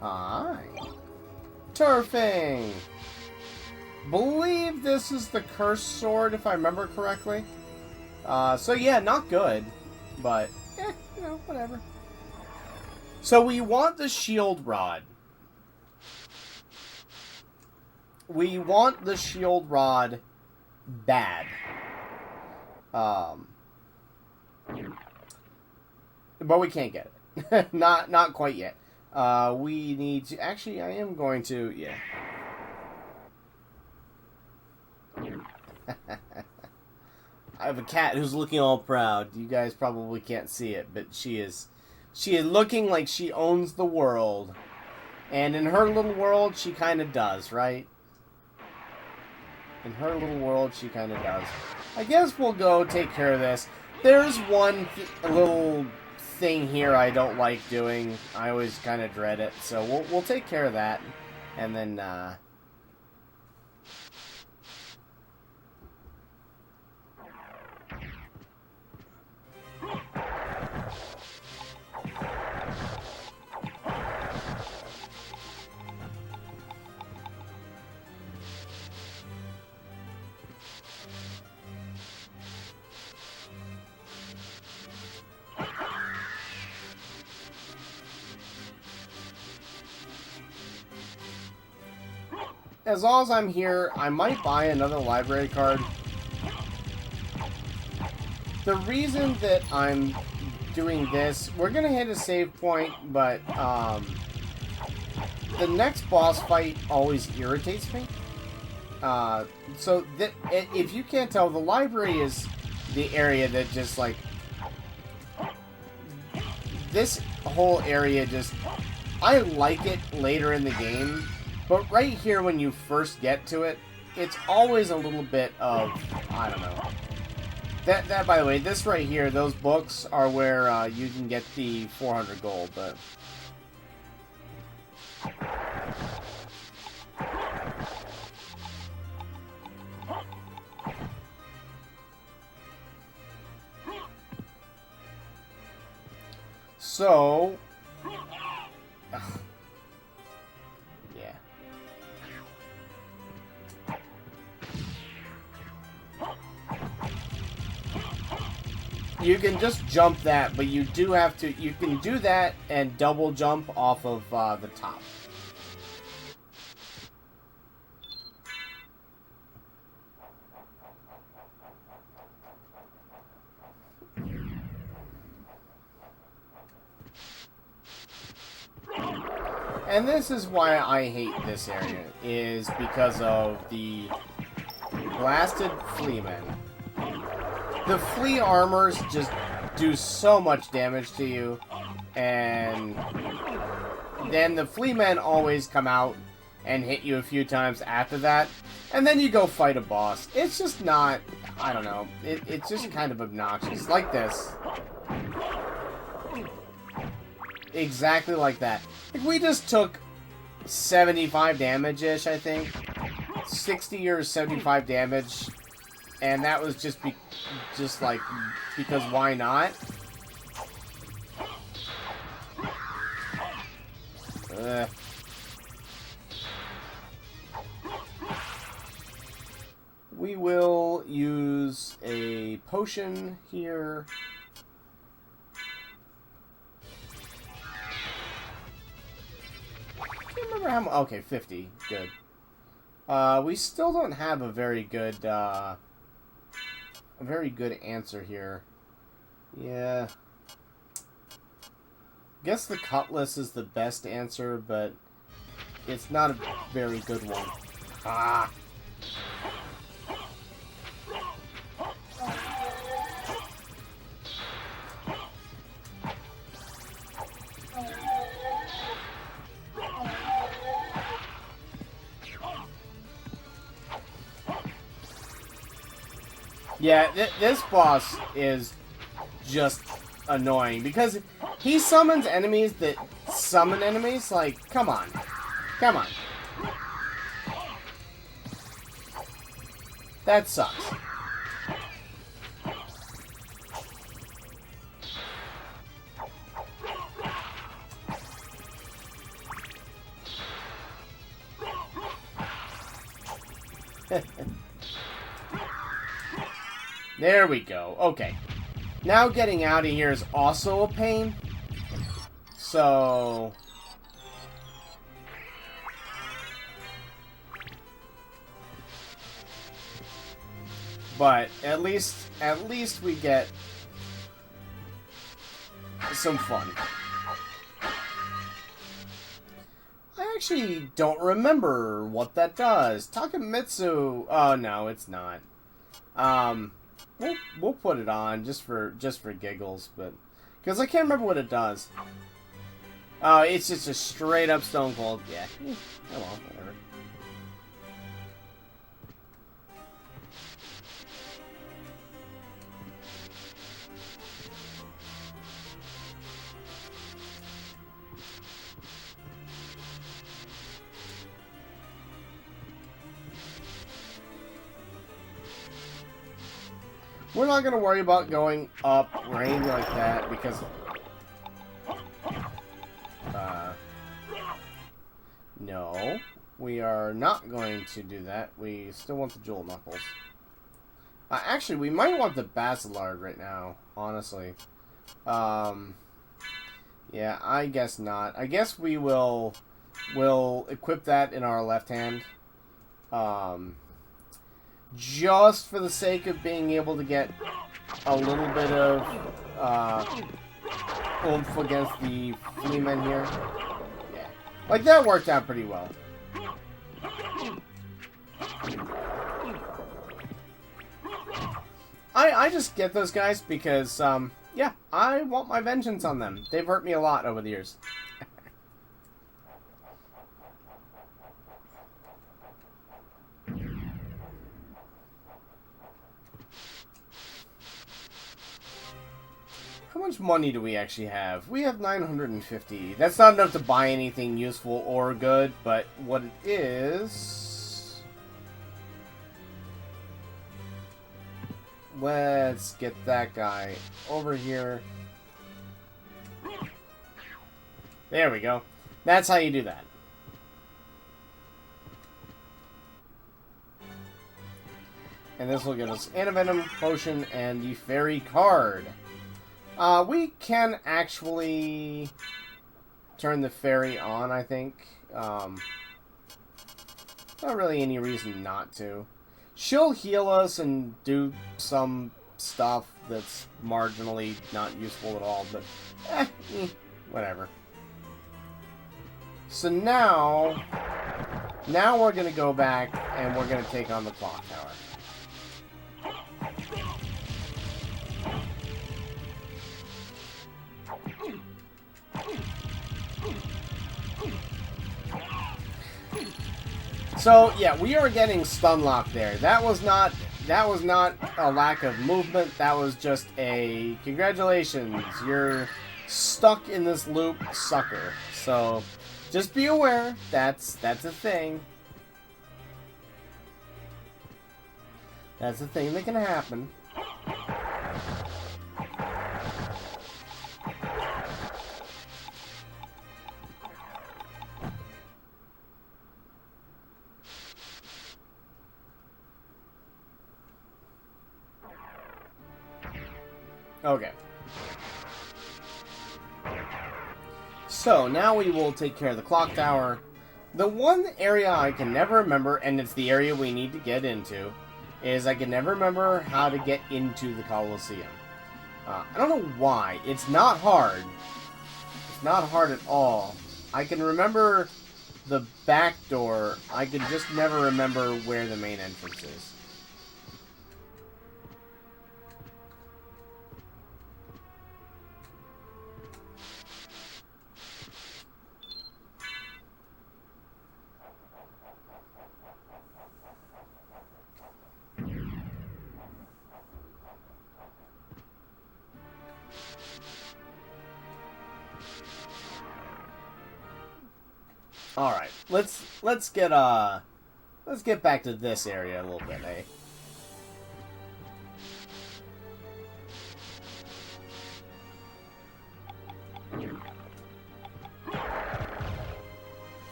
Hi. Turfing! Believe this is the cursed sword, if I remember correctly. So yeah, not good. But, you know, whatever. So we want the shield rod. We want the shield rod bad. But we can't get it. Not quite yet. We need to... Actually, I am going to... Yeah. I have a cat who's looking all proud. You guys probably can't see it, but she is looking like she owns the world. And in her little world, she kind of does, right? In her little world, she kind of does. I guess we'll go take care of this. There's one little thing here I don't like doing. I always kind of dread it. So we'll take care of that. And then, as long as I'm here, I might buy another library card. The reason that I'm doing this, we're going to hit a save point, but the next boss fight always irritates me. So if you can't tell, the library is the area that just, like, this whole area just, I like it later in the game. But right here, when you first get to it, it's always a little bit of, I don't know. That by the way, this right here, those books are where you can get the 400 gold, but... So... yeah. You can just jump that, but you do have to... You can do that and double jump off of the top. And this is why I hate this area, is because of the blasted fleamen. The flea armors just do so much damage to you, and then the flea men always come out and hit you a few times after that, and then you go fight a boss. It's just not, I don't know, it's just kind of obnoxious, like this. Exactly like that. Like, we just took 75 damage-ish, I think. 60 or 75 damage. And that was just like, because why not? We will use a potion here. Remember how much? Okay, 50. Good. We still don't have a very good answer here. Yeah. Guess the cutlass is the best answer, but it's not a very good one. Ah. Yeah, this boss is just annoying because he summons enemies that summon enemies. Like, come on. Come on. That sucks. There we go. Okay. Now getting out of here is also a pain. So... but at least we get some fun. I actually don't remember what that does. Takamitsu. Oh no, it's not. We'll put it on just for giggles, but because I can't remember what it does. Oh, it's just a straight up Stone Cold. Yeah. Oh well, whatever. We're not going to worry about going up or anything like that because... no. We are not going to do that. We still want the Jewel Knuckles. Actually, we might want the Basilard right now, honestly. Yeah, I guess not. I guess we'll equip that in our left hand. Just for the sake of being able to get a little bit of oomph against the Fleamen here. Yeah. Like, that worked out pretty well. I just get those guys because, yeah, I want my vengeance on them. They've hurt me a lot over the years. How much money do we actually have? We have 950. That's not enough to buy anything useful or good, but what it is... let's get that guy over here. There we go. That's how you do that. And this will give us Antivenom, Potion, and the Fairy card. We can actually turn the Fairy on, I think. Not really any reason not to. She'll heal us and do some stuff that's marginally not useful at all, but whatever. So now we're going to go back and we're going to take on the Clock Tower. So yeah, we are getting stun locked there. That was not a lack of movement. That was just a congratulations. You're stuck in this loop, sucker. So just be aware. That's a thing. That's a thing that can happen. Okay. So, now we will take care of the Clock Tower. The one area I can never remember, and it's the area we need to get into, is I can never remember how to get into the Colosseum. I don't know why. It's not hard. It's not hard at all. I can remember the back door. I can just never remember where the main entrance is. All right, let's get back to this area a little bit, eh?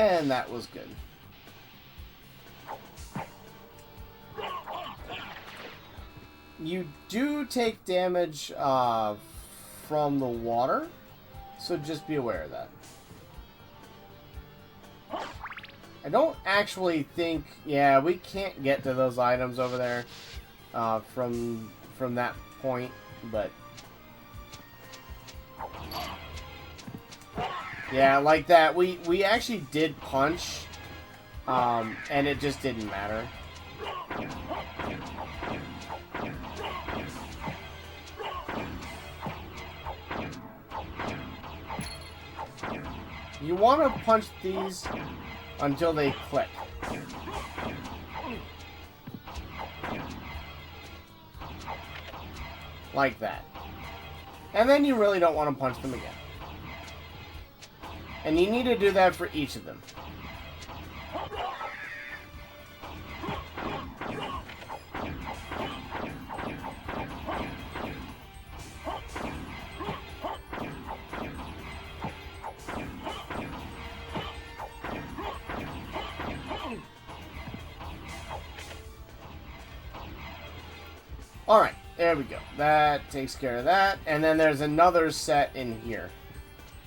And that was good. You do take damage from the water, so just be aware of that. I don't actually think... Yeah, we can't get to those items over there from that point, but... Yeah, like that. We actually did punch, and it just didn't matter. You want to punch these until they click. Like that. And then you really don't want to punch them again. And you need to do that for each of them. Alright, there we go. That takes care of that. And then there's another set in here.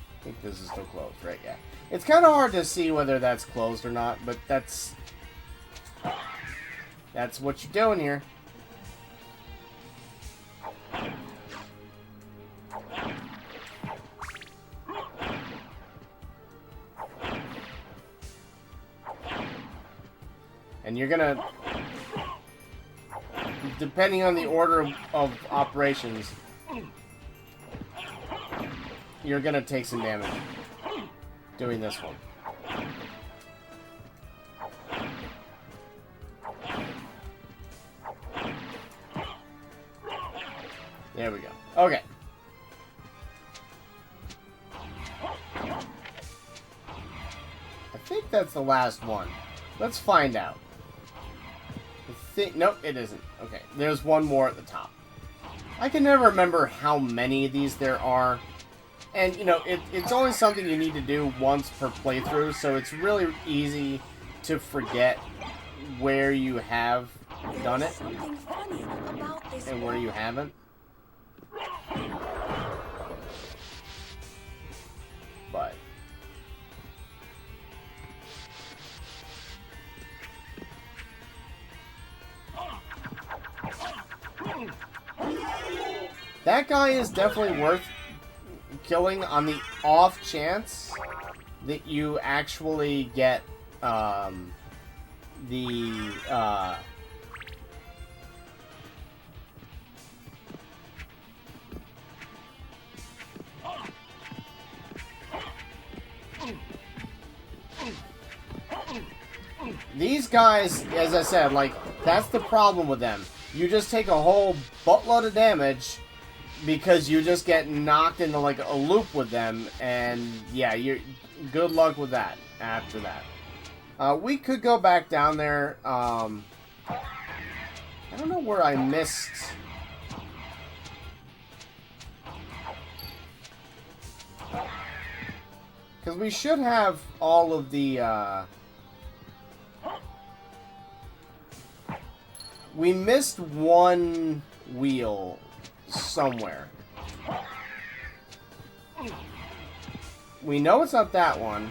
I think this is still closed, right? Yeah. It's kind of hard to see whether that's closed or not, but that's what you're doing here. And you're gonna, depending on the order of operations, you're gonna take some damage doing this one. There we go. Okay. I think that's the last one. Let's find out. Nope, it isn't. Okay, there's one more at the top. I can never remember how many of these there are. And, you know, it's only something you need to do once per playthrough, so it's really easy to forget where you have done it and where you haven't. But that guy is definitely worth killing on the off chance that you actually get these guys, as I said, like, that's the problem with them. You just take a whole buttload of damage because you just get knocked into, like, a loop with them, and, yeah, you're good luck with that after that. We could go back down there. I don't know where I missed. Because we should have all of the, we missed one wheel somewhere. We know it's not that one.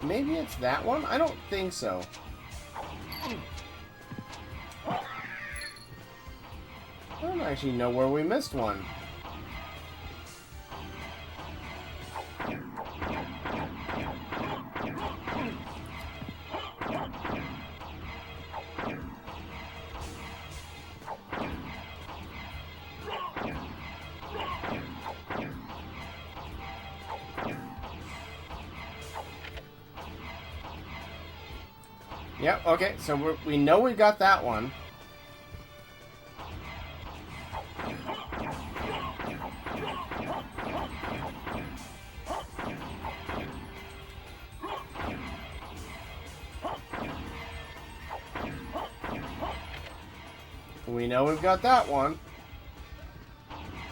Maybe it's that one? I don't think so. I don't actually know where we missed one. Yep, okay, so we know we got that one. We know we've got that one.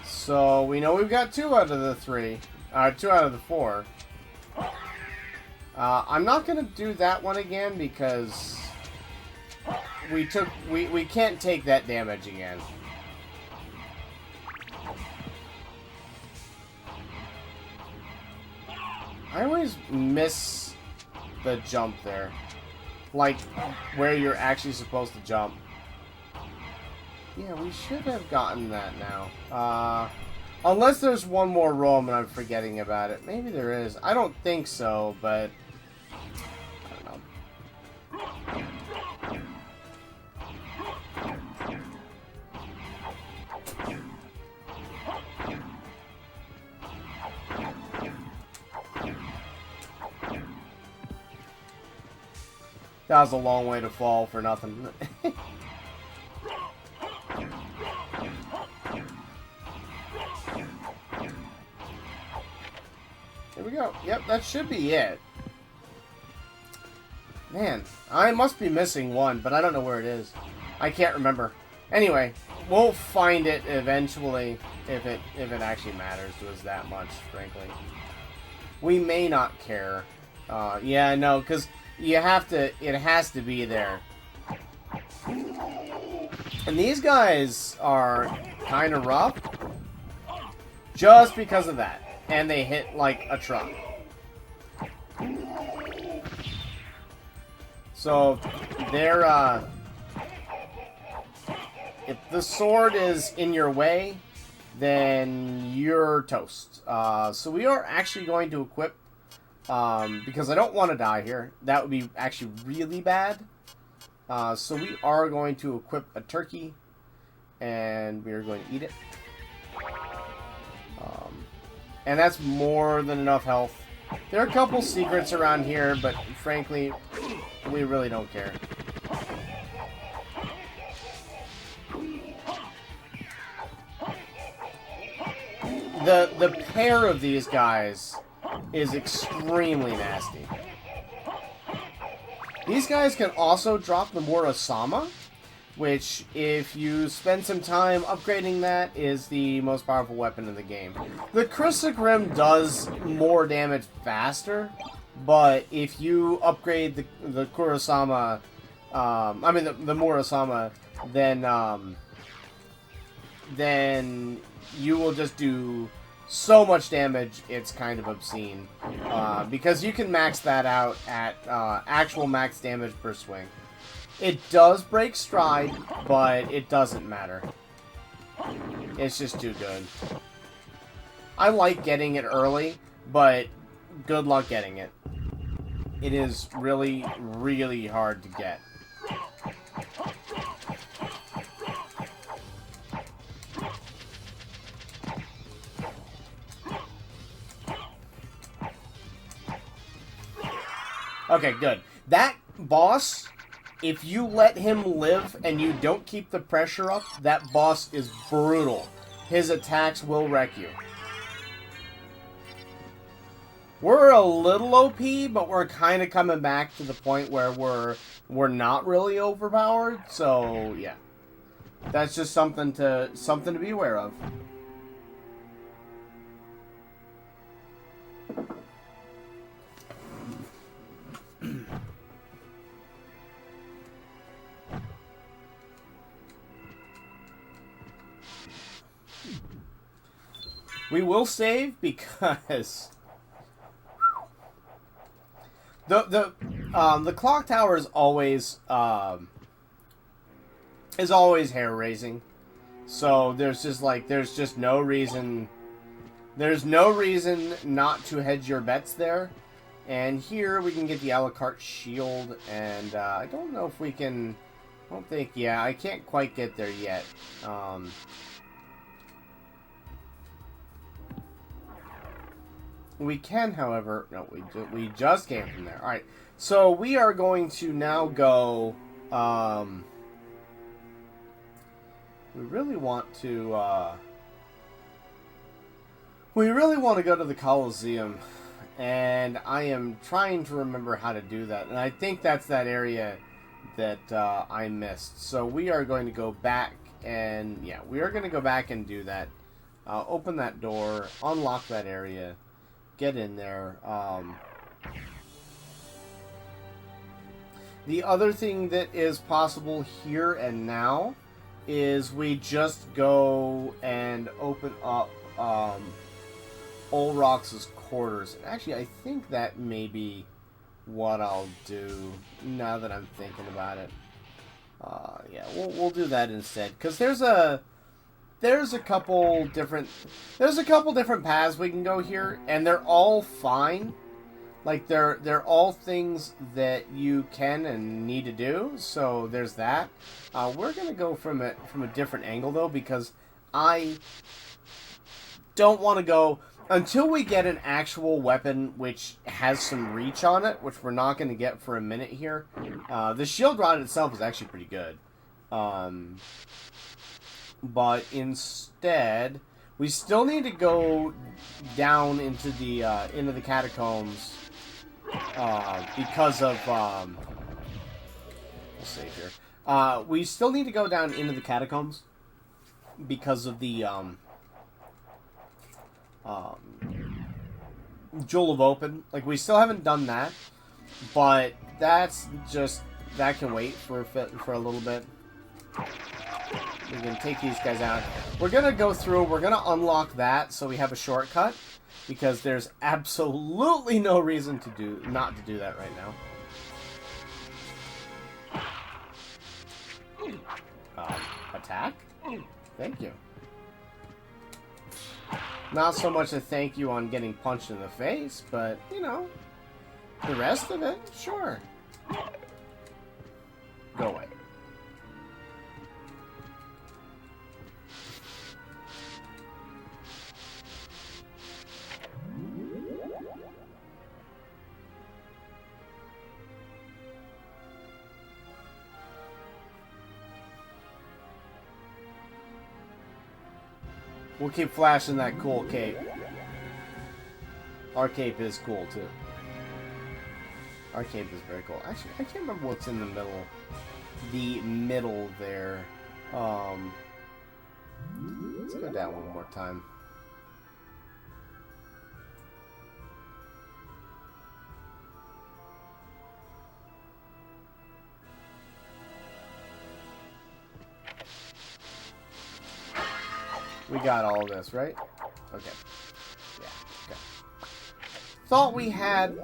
So we know we've got 2 out of the 3. 2 out of the 4. I'm not gonna do that one again because we can't take that damage again. I always miss the jump there. Like, where you're actually supposed to jump. Yeah, we should have gotten that now. Unless there's one more room and I'm forgetting about it. Maybe there is. I don't think so, but... I don't know. That was a long way to fall for nothing. Here we go. Yep, that should be it. Man, I must be missing one, but I don't know where it is. I can't remember. Anyway, we'll find it eventually if it actually matters to us that much, frankly. We may not care. Yeah, no, because you have to, it has to be there. And these guys are kind of rough just because of that. And they hit like a truck. So, they're, if the sword is in your way, then you're toast. So we are actually going to equip, because I don't want to die here. That would be actually really bad. So we are going to equip a turkey, and we are going to eat it. And that's more than enough health. There are a couple secrets around here, but frankly, we really don't care. The pair of these guys is extremely nasty. These guys can also drop the Murasama, which, if you spend some time upgrading that, is the most powerful weapon in the game. The Crystal Grim does more damage faster, but if you upgrade the Kurosama, I mean the Murasama, then you will just do so much damage, it's kind of obscene. Because you can max that out at actual max damage per swing. It does break stride, but it doesn't matter. It's just too good. I like getting it early, but good luck getting it. It is really, really hard to get. Okay, good. That boss, if you let him live and you don't keep the pressure up, that boss is brutal. His attacks will wreck you. We're a little OP, but we're kind of coming back to the point where we're not really overpowered. So yeah, that's just something to be aware of. We will save because the clock tower is always hair raising. So there's just no reason. There's no reason not to hedge your bets there. And here we can get the a la carte shield, and I don't know if we can. I don't think. Yeah, I can't quite get there yet. We can, however... No, we just came from there. Alright, so we are going to now go... we really want to... we really want to go to the Colosseum. And I am trying to remember how to do that. And I think that's that area that I missed. So we are going to go back and... Yeah, we are going to go back and do that. Open that door. Unlock that area. get in there. The other thing that is possible here and now is we just go and open up Olrox's quarters. Actually, I think that may be what I'll do now that I'm thinking about it. Yeah, we'll do that instead, because there's a couple different paths we can go here, and they're all fine. Like they're all things that you can and need to do. So there's that. We're gonna go from a different angle though, because I don't want to go until we get an actual weapon which has some reach on it, which we're not going to get for a minute here. The shield rod itself is actually pretty good, but instead we still need to go down into the catacombs. Because of, we'll save here. We still need to go down into the catacombs because of the, Jewel of Open. Like, we still haven't done that, but that can wait for a little bit. We can take these guys out. We're gonna go through, we're gonna unlock that so we have a shortcut. Because there's absolutely no reason not to do that right now. Attack? Thank you. Not so much a thank you on getting punched in the face, but, you know, the rest of it, sure. Go away. We'll keep flashing that cool cape. Our cape is cool, too. Our cape is very cool. Actually, I can't remember what's in the middle. The middle there. Let's go down one more time. We got all this, right? Okay. Yeah, okay. Thought we had,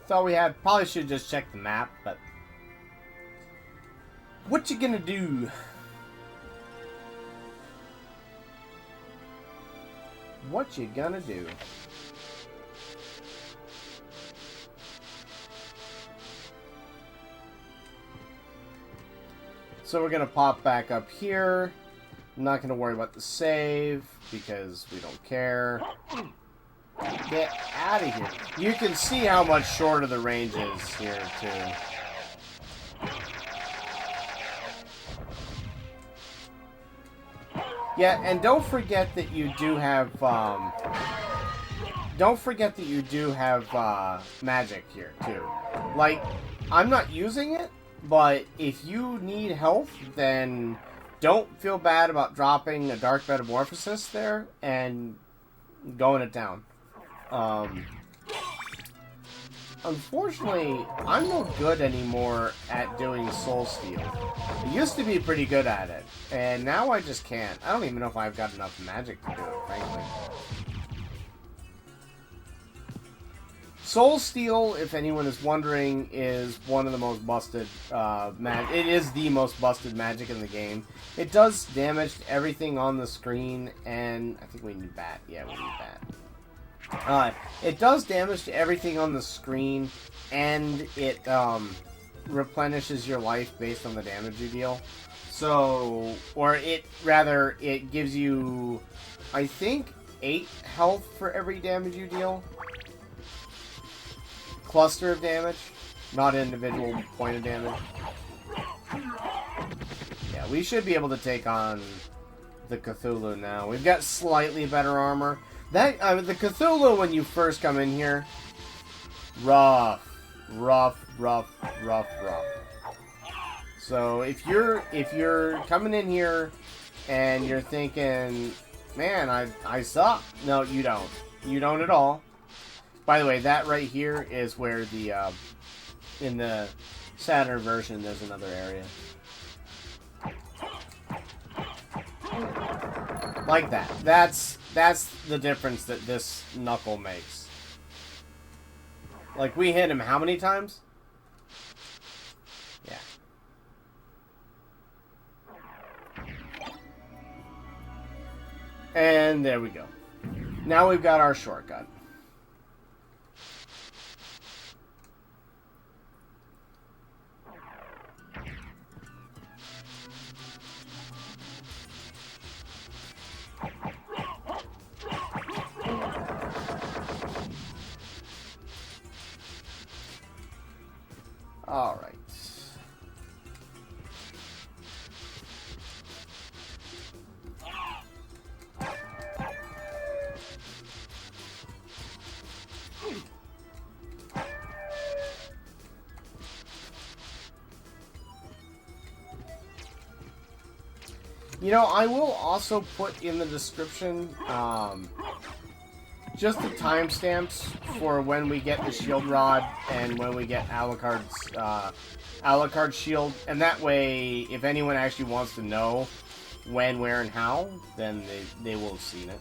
probably should have just checked the map, but... What you gonna do? What you gonna do? So we're gonna pop back up here. I'm not going to worry about the save, because we don't care. Get out of here. You can see how much shorter the range is here, too. Yeah, and don't forget that you do have, magic here, too. Like, I'm not using it, but if you need health, then... Don't feel bad about dropping a Dark Metamorphosis there and going it down. Unfortunately, I'm no good anymore at doing Soul Steal. I used to be pretty good at it, and now I just can't. I don't even know if I've got enough magic to do it, frankly. Soul Steal, if anyone is wondering, is one of the most busted it is the most busted magic in the game. It does damage to everything on the screen, and I think we need that. Yeah, we need that. It does damage to everything on the screen, and it replenishes your life based on the damage you deal. So, it gives you, I think, 8 health for every damage you deal. Cluster of damage, not individual point of damage. Yeah, we should be able to take on the Cthulhu now. We've got slightly better armor. That the Cthulhu, when you first come in here, rough. So if you're coming in here and you're thinking, man, I suck. No, you don't. You don't at all. By the way, that right here is where the, in the Saturn version, there's another area. Like that. That's the difference that this knuckle makes. Like, we hit him how many times? Yeah. And there we go. Now we've got our shortcut. All right. You know, I will also put in the description just the timestamps for when we get the shield rod and when we get Alucard's shield, and that way, if anyone actually wants to know when, where, and how, then they will have seen it.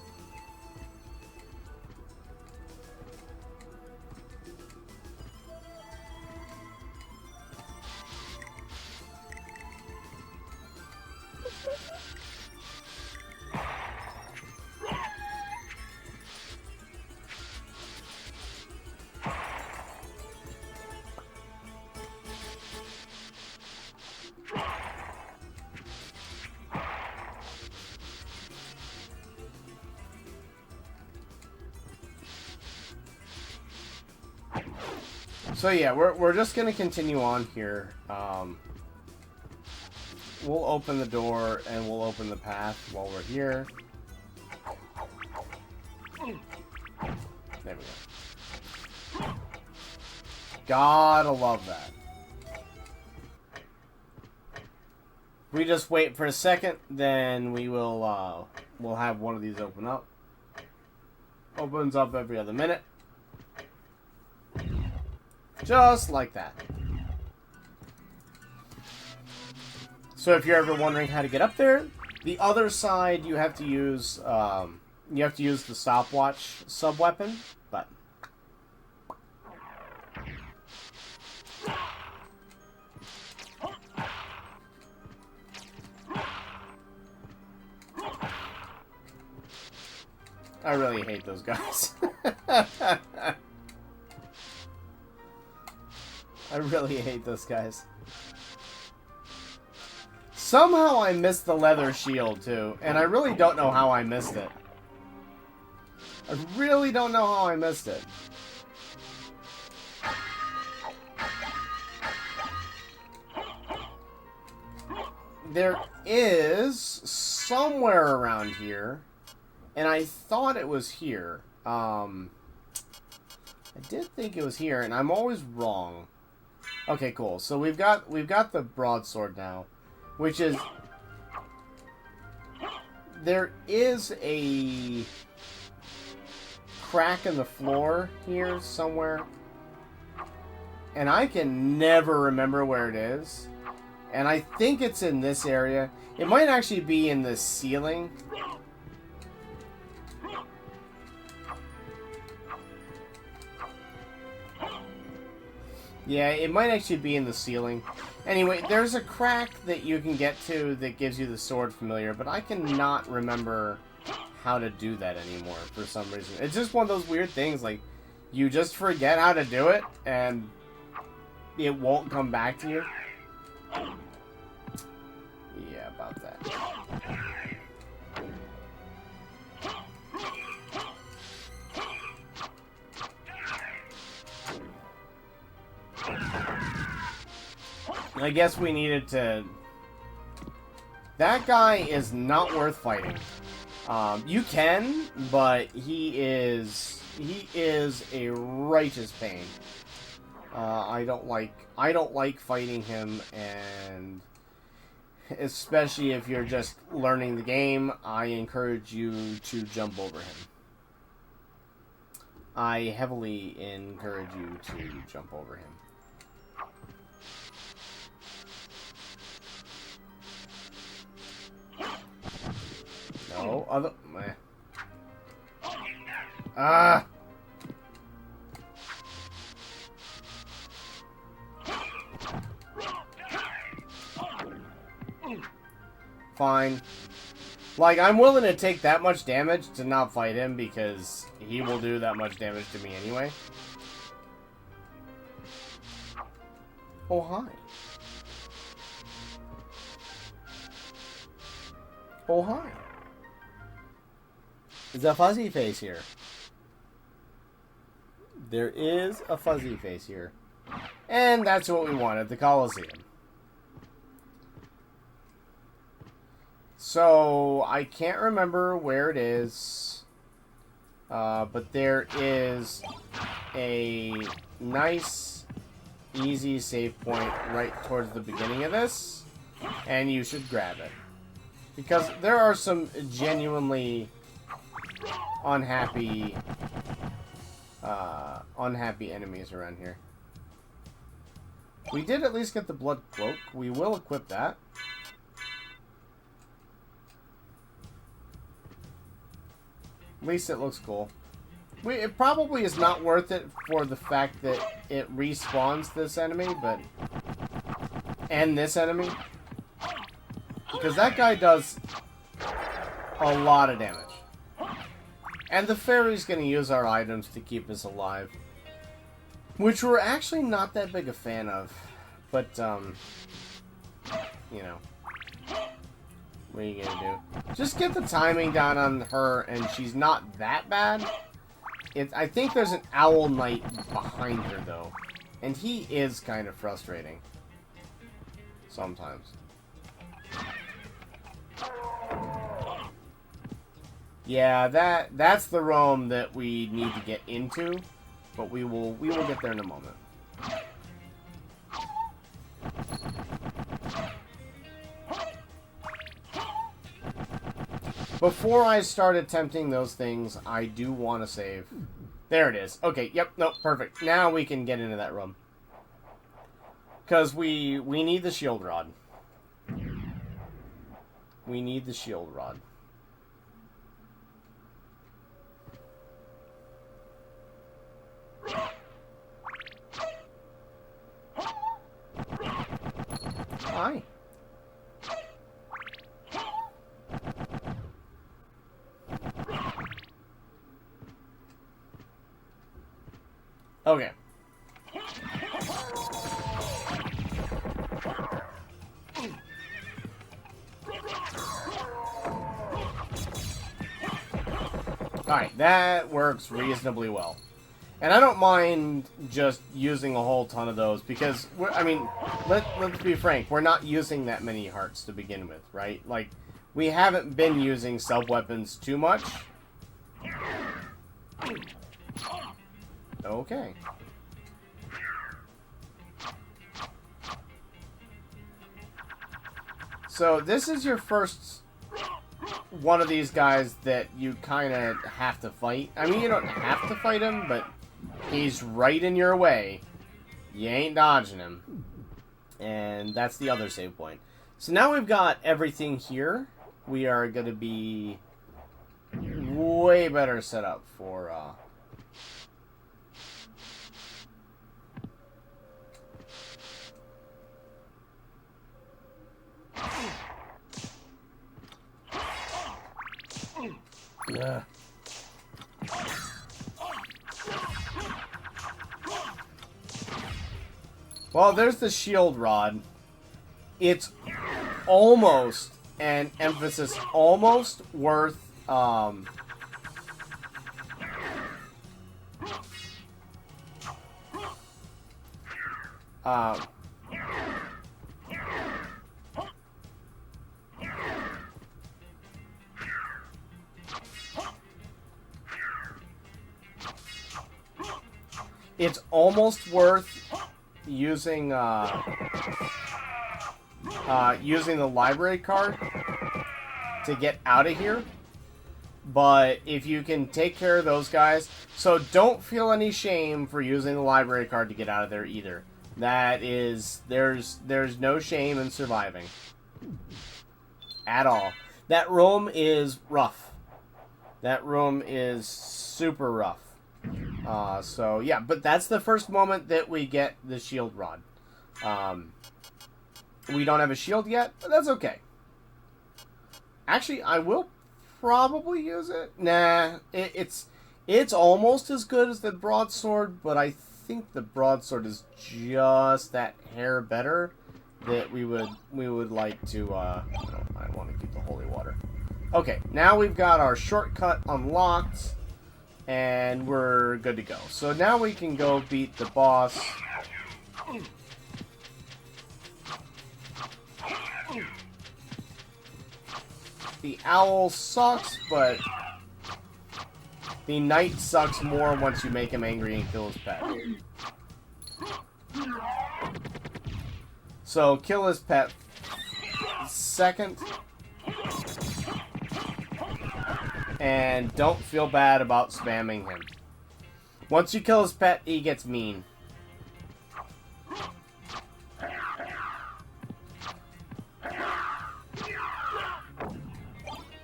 So yeah, we're just gonna continue on here. We'll open the door and we'll open the path while we're here. There we go. Gotta love that. We just wait for a second, then we will we'll have one of these open up. Opens up every other minute. Just like that. So if you're ever wondering how to get up there, the other side you have to use the stopwatch sub-weapon, but I really hate those guys. I really hate those guys. Somehow I missed the leather shield, too. And I really don't know how I missed it. I really don't know how I missed it. There is somewhere around here, and I thought it was here. I did think it was here, and I'm always wrong. Okay, cool. So we've got the broadsword now, which is, there is a crack in the floor here somewhere, and I can never remember where it is. And I think it's in this area. It might actually be in the ceiling. Yeah, it might actually be in the ceiling. Anyway, there's a crack that you can get to that gives you the sword familiar, but I cannot remember how to do that anymore for some reason. It's just one of those weird things, like, you just forget how to do it, and it won't come back to you. Yeah, about that. I guess we needed to... That guy is not worth fighting. You can, but he is a righteous pain. I don't like fighting him, and especially if you're just learning the game, I encourage you to jump over him. I heavily encourage you to jump over him. No, other... Ah! Fine. Like, I'm willing to take that much damage to not fight him because he will do that much damage to me anyway. Oh, hi. Oh, hi. There's a fuzzy face here. There is a fuzzy face here. And that's what we want at the Coliseum. So, I can't remember where it is. But there is a nice, easy save point right towards the beginning of this. And you should grab it. Because there are some genuinely unhappy enemies around here. We did at least get the blood cloak. We will equip that. At least it looks cool. It probably is not worth it for the fact that it respawns this enemy, but... And this enemy. Because that guy does a lot of damage. And the fairy's going to use our items to keep us alive. Which we're actually not that big a fan of. But, you know. What are you going to do? Just get the timing down on her, and she's not that bad. I think there's an Owl Knight behind her, though. And he is kind of frustrating. Sometimes. Yeah, that's the roam that we need to get into, but we will get there in a moment. Before I start attempting those things, I do want to save. There it is. Okay, yep, nope, perfect. Now we can get into that room. Because we need the shield rod. We need the shield rod. Hi. Okay. Alright, that works reasonably well. And I don't mind just using a whole ton of those because, I mean, let's be frank, we're not using that many hearts to begin with, right? Like, we haven't been using sub-weapons too much. Okay. So, this is your first one of these guys that you kind of have to fight. I mean, you don't have to fight him, but he's right in your way. You ain't dodging him. And that's the other save point. So now we've got everything here. We are going to be way better set up for... Yeah. Well, there's the shield rod. It's almost, and emphasis almost, worth, it's almost worth using using the library card to get out of here, But if you can take care of those guys, so don't feel any shame for using the library card to get out of there either. That is, there's no shame in surviving. At all. That room is rough. That room is super rough. So, yeah, but that's the first moment that we get the shield rod. We don't have a shield yet, but that's okay. Actually, I will probably use it. Nah, it's almost as good as the broadsword, but I think the broadsword is just that hair better. That we would like to. I want to keep the holy water. Okay, now we've got our shortcut unlocked, and we're good to go. So now we can go beat the boss. The owl sucks, but the knight sucks more once you make him angry and kill his pet. So, kill his pet second. And don't feel bad about spamming him. Once you kill his pet, he gets mean.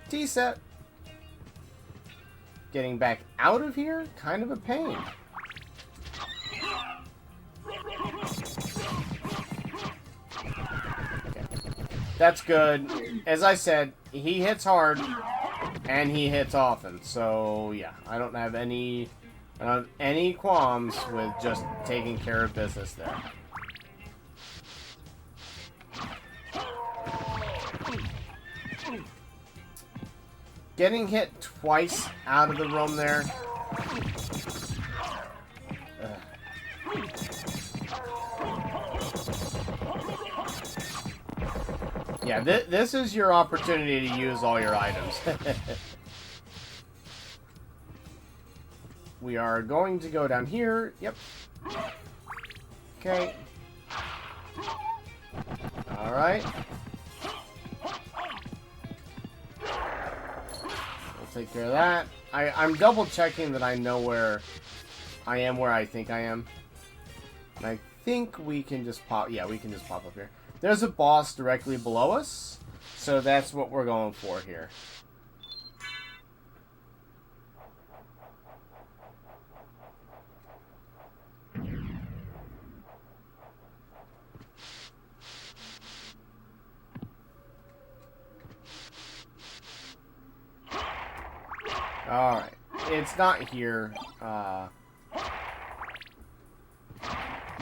T-set. Getting back out of here? Kind of a pain. Okay. That's good. As I said, he hits hard, and he hits often. So, yeah, I don't have any qualms with just taking care of business there. Getting hit twice out of the room there. Yeah, this is your opportunity to use all your items. We are going to go down here. Yep. Okay. Alright. Take care of that. I'm double checking that I know where I am where I think I am. And I think we can just pop... Yeah, we can just pop up here. There's a boss directly below us. So that's what we're going for here. Alright. It's not here.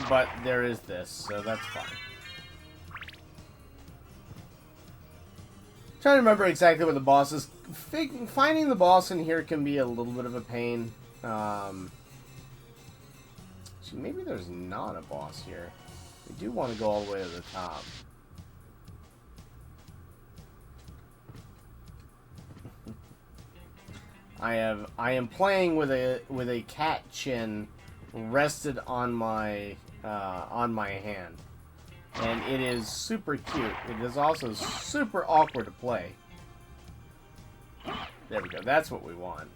But there is this, so that's fine. Trying to remember exactly what the boss is. Finding the boss in here can be a little bit of a pain. Maybe there's not a boss here. We do want to go all the way to the top. I am playing with a cat chin rested on my hand, and it is super cute. It is also super awkward to play. There we go. That's what we want,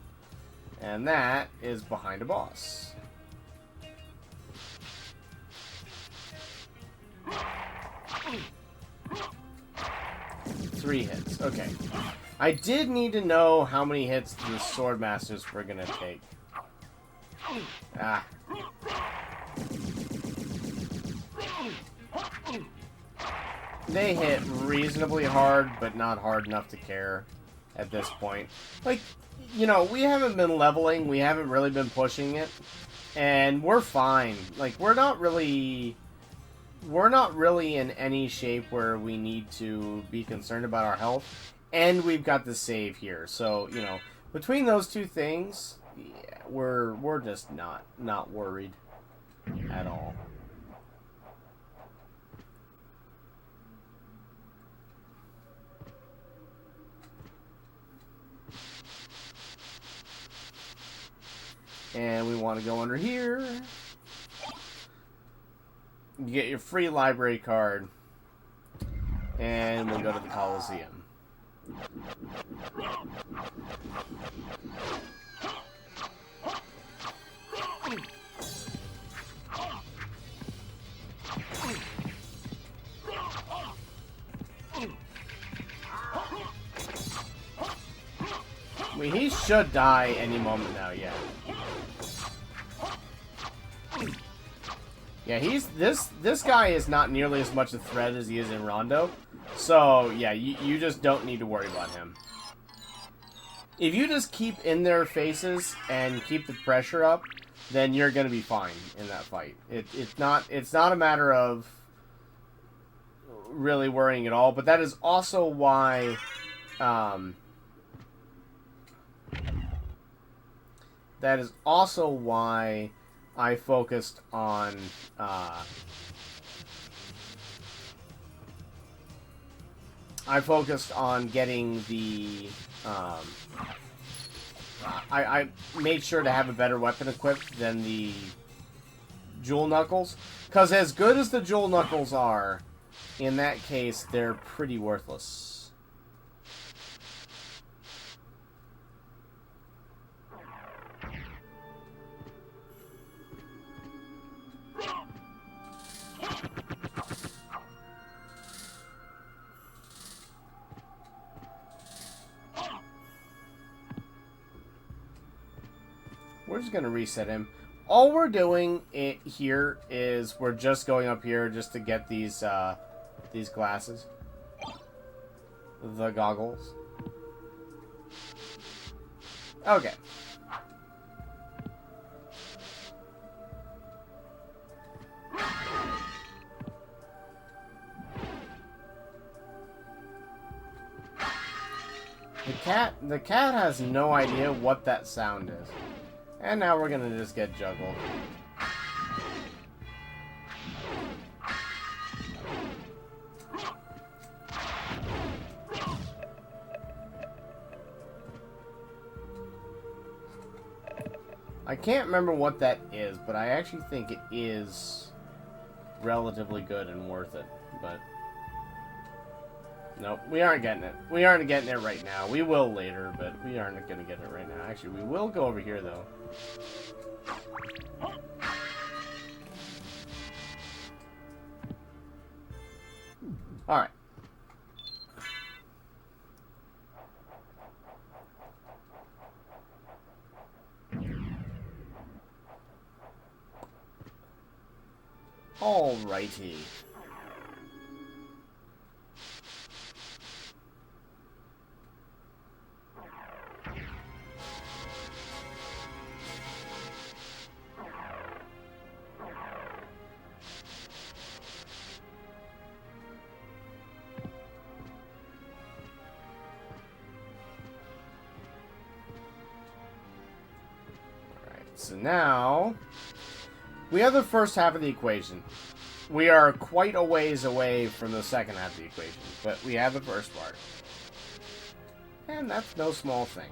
and that is behind a boss. Three hits. Okay. I did need to know how many hits the Swordmasters were going to take. Ah. They hit reasonably hard, but not hard enough to care at this point. Like, you know, we haven't been leveling, we haven't really been pushing it, and we're fine. Like, we're not really in any shape where we need to be concerned about our health. And we've got the save here, so, you know, between those two things, yeah, we're just not worried at all. And we want to go under here. You get your free library card, and we'll go to the Coliseum. I mean, he should die any moment now, yeah. Yeah, this guy is not nearly as much a threat as he is in Rondo. So, yeah, you just don't need to worry about him. If you just keep in their faces and keep the pressure up, then you're gonna be fine in that fight. It's not a matter of really worrying at all, but that is also why I focused on getting the I made sure to have a better weapon equipped than the Jewel Knuckles, because as good as the Jewel Knuckles are, in that case they're pretty worthless. We're just going to reset him. All we're doing here is we're just going up here just to get these glasses. The goggles. Okay. The cat has no idea what that sound is. And now we're gonna just get juggled. I can't remember what that is, but I actually think it is relatively good and worth it, but nope, we aren't getting it. We aren't getting it right now. We will later, but we aren't gonna get it right now. Actually, we will go over here though. Alright. Alrighty. So now, we have the first half of the equation. We are quite a ways away from the second half of the equation, but we have the first part. And that's no small thing.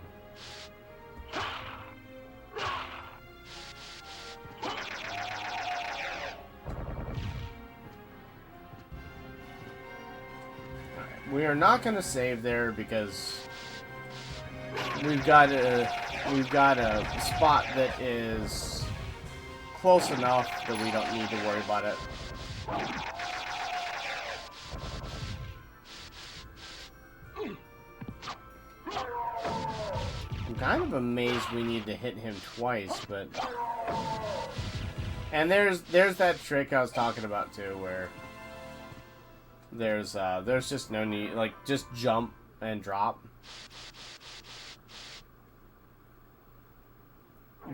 Alright, we are not going to save there because we've got a spot that is close enough that we don't need to worry about it. I'm kind of amazed we need to hit him twice, but... And there's that trick I was talking about too, where there's just no need, like, just jump and drop.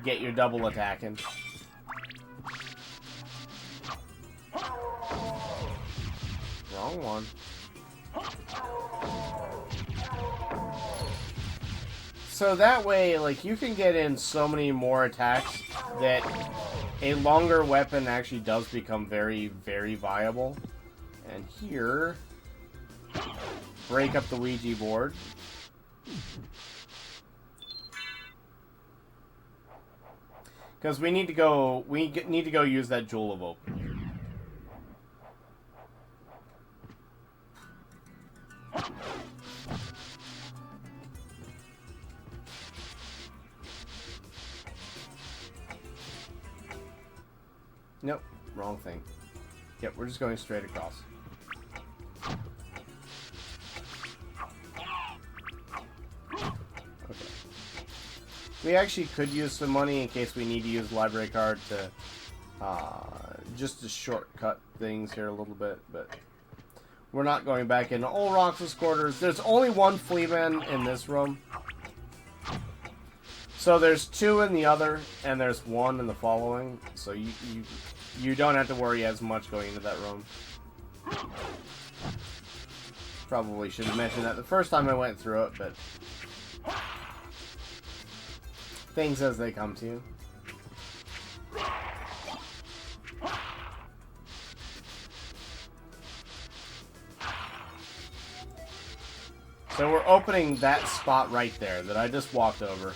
Get your double attacking. Wrong one. So that way, like, you can get in so many more attacks that a longer weapon actually does become very, very viable. And here, break up the Ouija board. Because we need to go use that Jewel of Hope. Nope, wrong thing. Yep, we're just going straight across. Okay. We actually could use some money in case we need to use the library card to just to shortcut things here a little bit, but we're not going back into Old Roxas quarters. There's only one Fleaman in this room. So there's 2 in the other, and there's 1 in the following. So you don't have to worry as much going into that room. Probably should have mentioned that the first time I went through it, but things as they come to you. So we're opening that spot right there that I just walked over.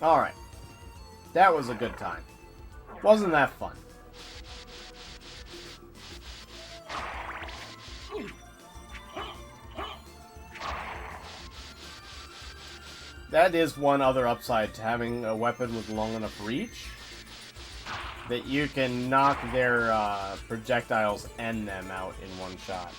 Alright. That was a good time. Wasn't that fun? That is one other upside to having a weapon with long enough reach. That you can knock their projectiles and them out in one shot.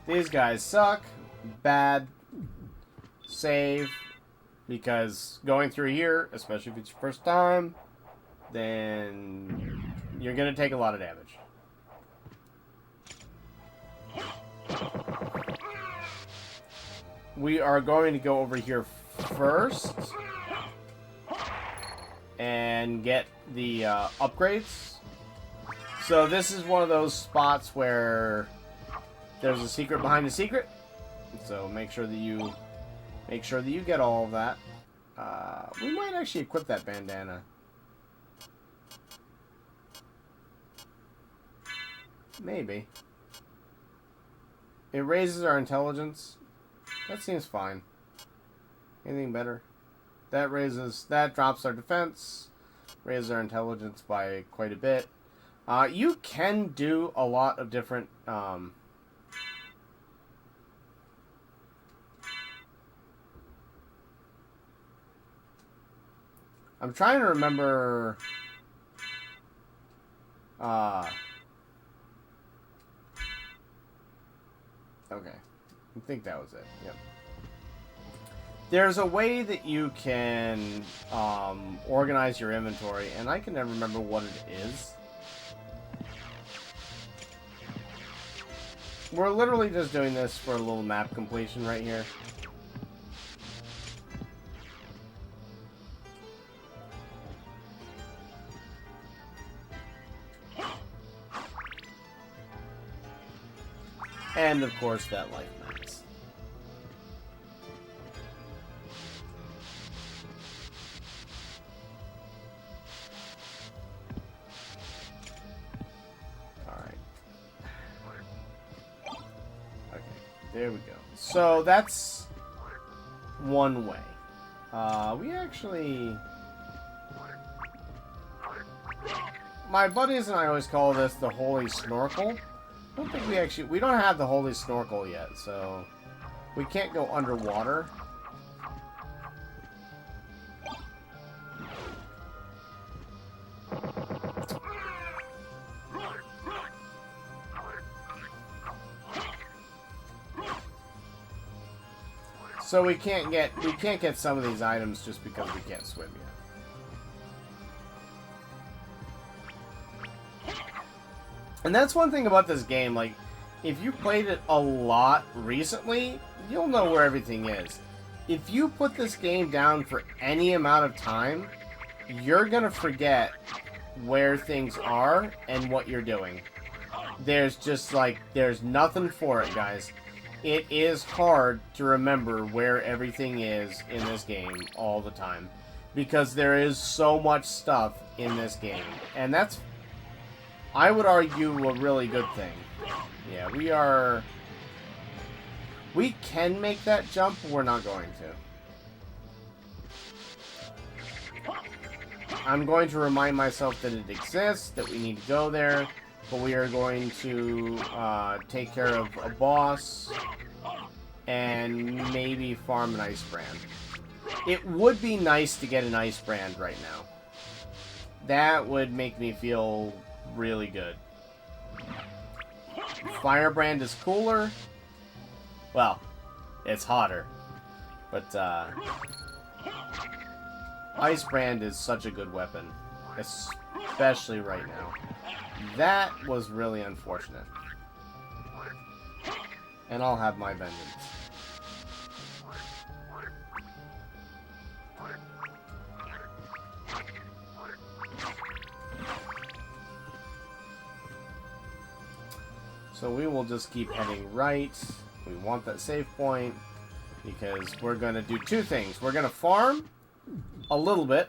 These guys suck. Bad. Save. Because going through here, especially if it's your first time, then you're going to take a lot of damage. We are going to go over here first and get the upgrades. So this is one of those spots where there's a secret behind a secret. So make sure that you get all of that. We might actually equip that bandana. Maybe. It raises our intelligence. That seems fine. Anything better? That drops our defense. Raises our intelligence by quite a bit. You can do a lot of different I'm trying to remember okay. I think that was it. Yep. There's a way that you can organize your inventory, and I can never remember what it is. We're literally just doing this for a little map completion right here. And, of course, that life max. Alright. Okay, there we go. So, that's one way. We actually... My buddies and I always call this the Holy Snorkel. I don't think we don't have the Holy Snorkel yet, so we can't go underwater. So we can't get some of these items just because we can't swim yet. And that's one thing about this game, like, if you played it a lot recently, you'll know where everything is. If you put this game down for any amount of time, you're gonna forget where things are and what you're doing. There's just, like, there's nothing for it, guys. It is hard to remember where everything is in this game all the time. because there is so much stuff in this game. And that's, I would argue, a really good thing. Yeah, we can make that jump, but we're not going to. I'm going to remind myself that it exists, that we need to go there, but we are going to take care of a boss and maybe farm an ice brand. It would be nice to get an ice brand right now. That would make me feel really good. Firebrand is cooler. Well, it's hotter. But, Icebrand is such a good weapon. Especially right now. That was really unfortunate. And I'll have my vengeance. So we will just keep heading right. We want that save point because we're going to do two things. We're going to farm a little bit.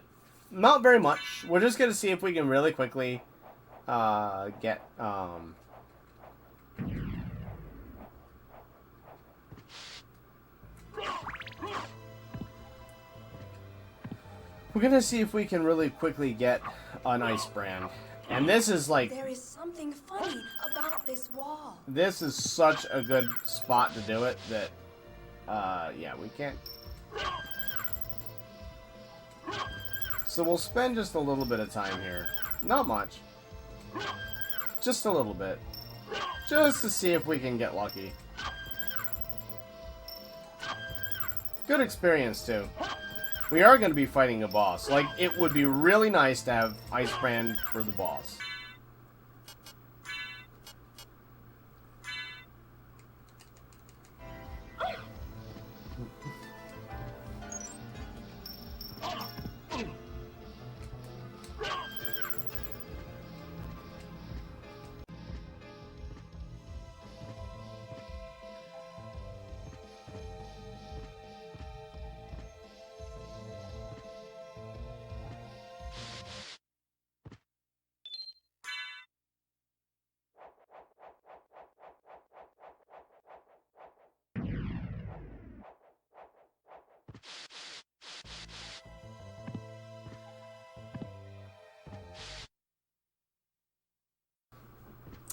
Not very much. We're just going to see if we can really quickly get... We're going to see if we can really quickly get an ice brand. And this is like... There is something funny about this wall. This is such a good spot to do it that, yeah, we can't... So we'll spend just a little bit of time here. Not much. Just a little bit. Just to see if we can get lucky. Good experience, too. We are going to be fighting a boss. Like, it would be really nice to have Ice Brand for the boss.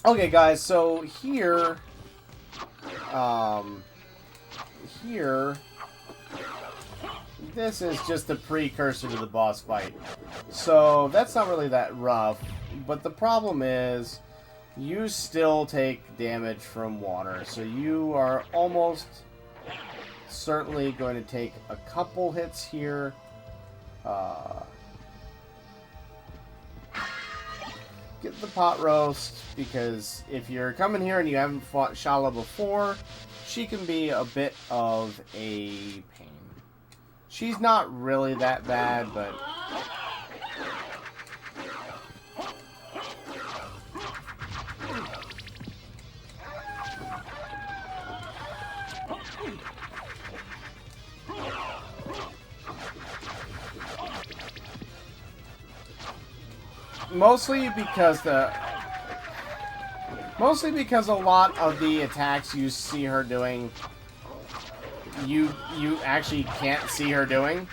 Okay, guys, so here, this is just a precursor to the boss fight. So, that's not really that rough, but the problem is, you still take damage from water, so you are almost certainly going to take a couple hits here. Get the pot roast, because if you're coming here and you haven't fought Shala before, she can be a bit of a pain. She's not really that bad, but... Mostly because a lot of the attacks you see her doing, you actually can't see her doing.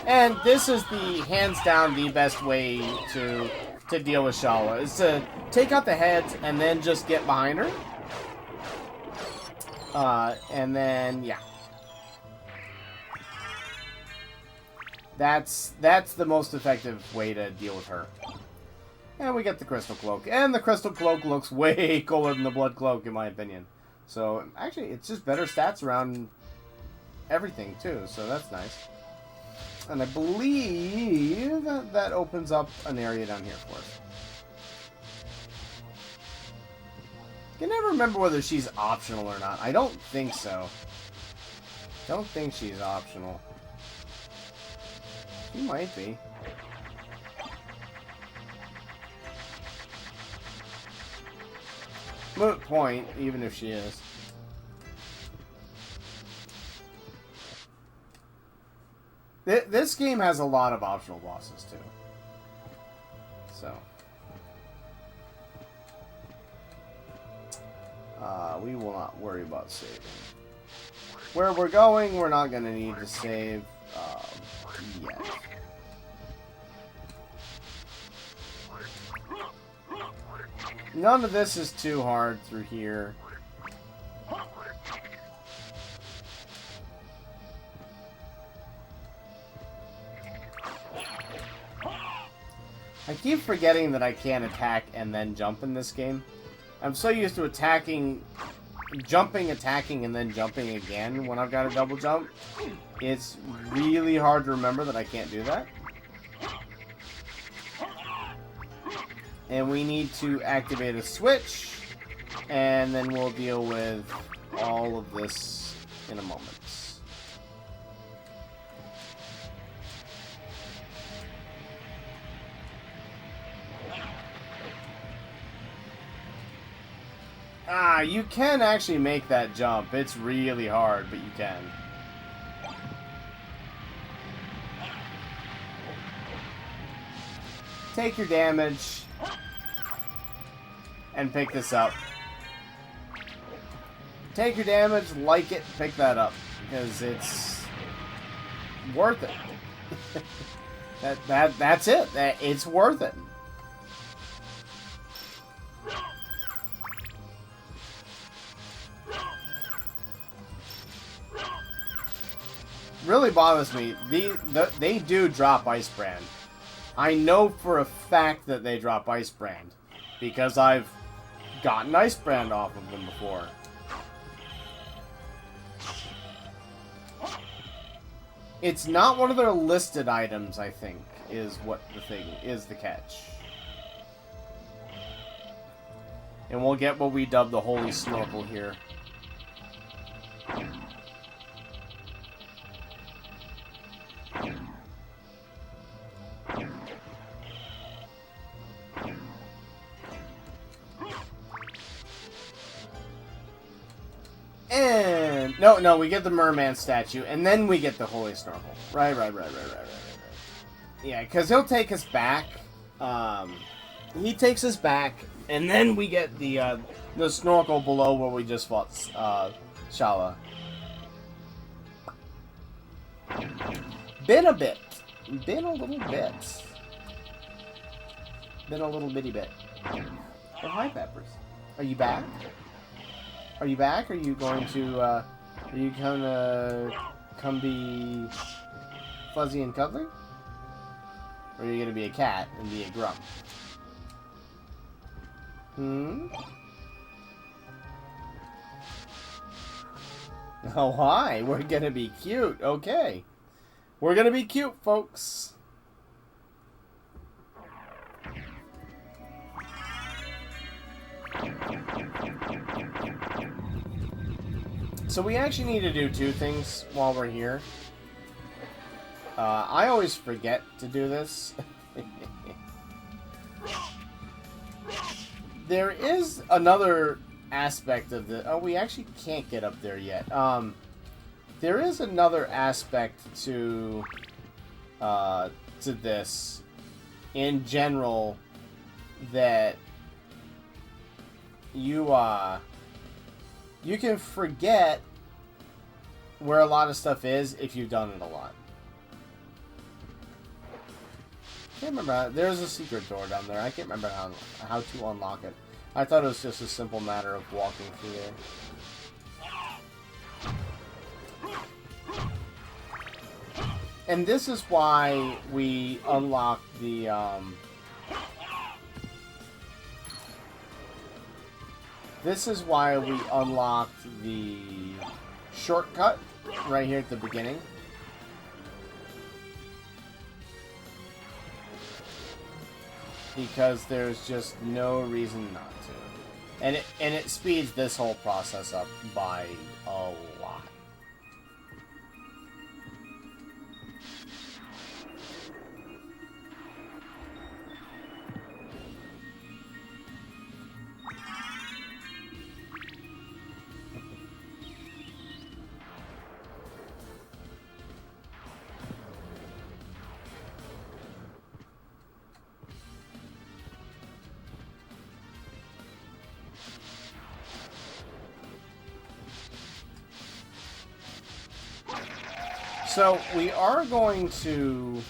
And this is the hands down the best way to deal with Shala, is to take out the heads and then just get behind her. And then yeah. That's the most effective way to deal with her. And we get the Crystal Cloak. And the Crystal Cloak looks way cooler than the Blood Cloak, in my opinion. So, actually, it's just better stats around everything, too. So, that's nice. And I believe that opens up an area down here for us. I can never remember whether she's optional or not. I don't think so. Don't think she's optional. She might be. Moot point, even if she is. This game has a lot of optional bosses, too. So. We will not worry about saving. Where we're going, we're not going to need to save yet. None of this is too hard through here. I keep forgetting that I can't attack and then jump in this game. I'm so used to jumping, attacking, and then jumping again when I've got a double jump. It's really hard to remember that I can't do that. And we need to activate a switch, and then we'll deal with all of this in a moment. You can actually make that jump. It's really hard, but you can. Take your damage and pick this up. Take your damage, like it, pick that up, because it's worth it. That's it. It's worth it. Really bothers me. They do drop Ice Brand. I know for a fact that they drop Ice Brand because I've gotten Ice Brand off of them before. It's not one of their listed items, I think, is what the catch. And we'll get what we dub the Holy Snorkel here. And no, we get the merman statue, and then we get the Holy Snorkel. Right. Yeah, because he'll take us back. He takes us back, and then we get the snorkel below where we just fought Shala. Been a bit. Been a little bit. Been a little bitty bit. Oh, hi, Peppers. Are you back? Are you back? Are you going to, are you gonna come be fuzzy and cuddly? Or are you gonna be a cat and be a grump? Oh, hi. We're gonna be cute. Okay. We're gonna be cute, folks. So we actually need to do two things while we're here. I always forget to do this. There is another aspect of the... Oh, we actually can't get up there yet. There is another aspect to this in general that you can forget where a lot of stuff is if you've done it a lot. I can't remember. There's a secret door down there. I can't remember how to unlock it. I thought it was just a simple matter of walking through there. And this is why we unlock the this is why we unlocked the shortcut right here at the beginning. Because there's just no reason not to. And it speeds this whole process up by a lot. So we are going to...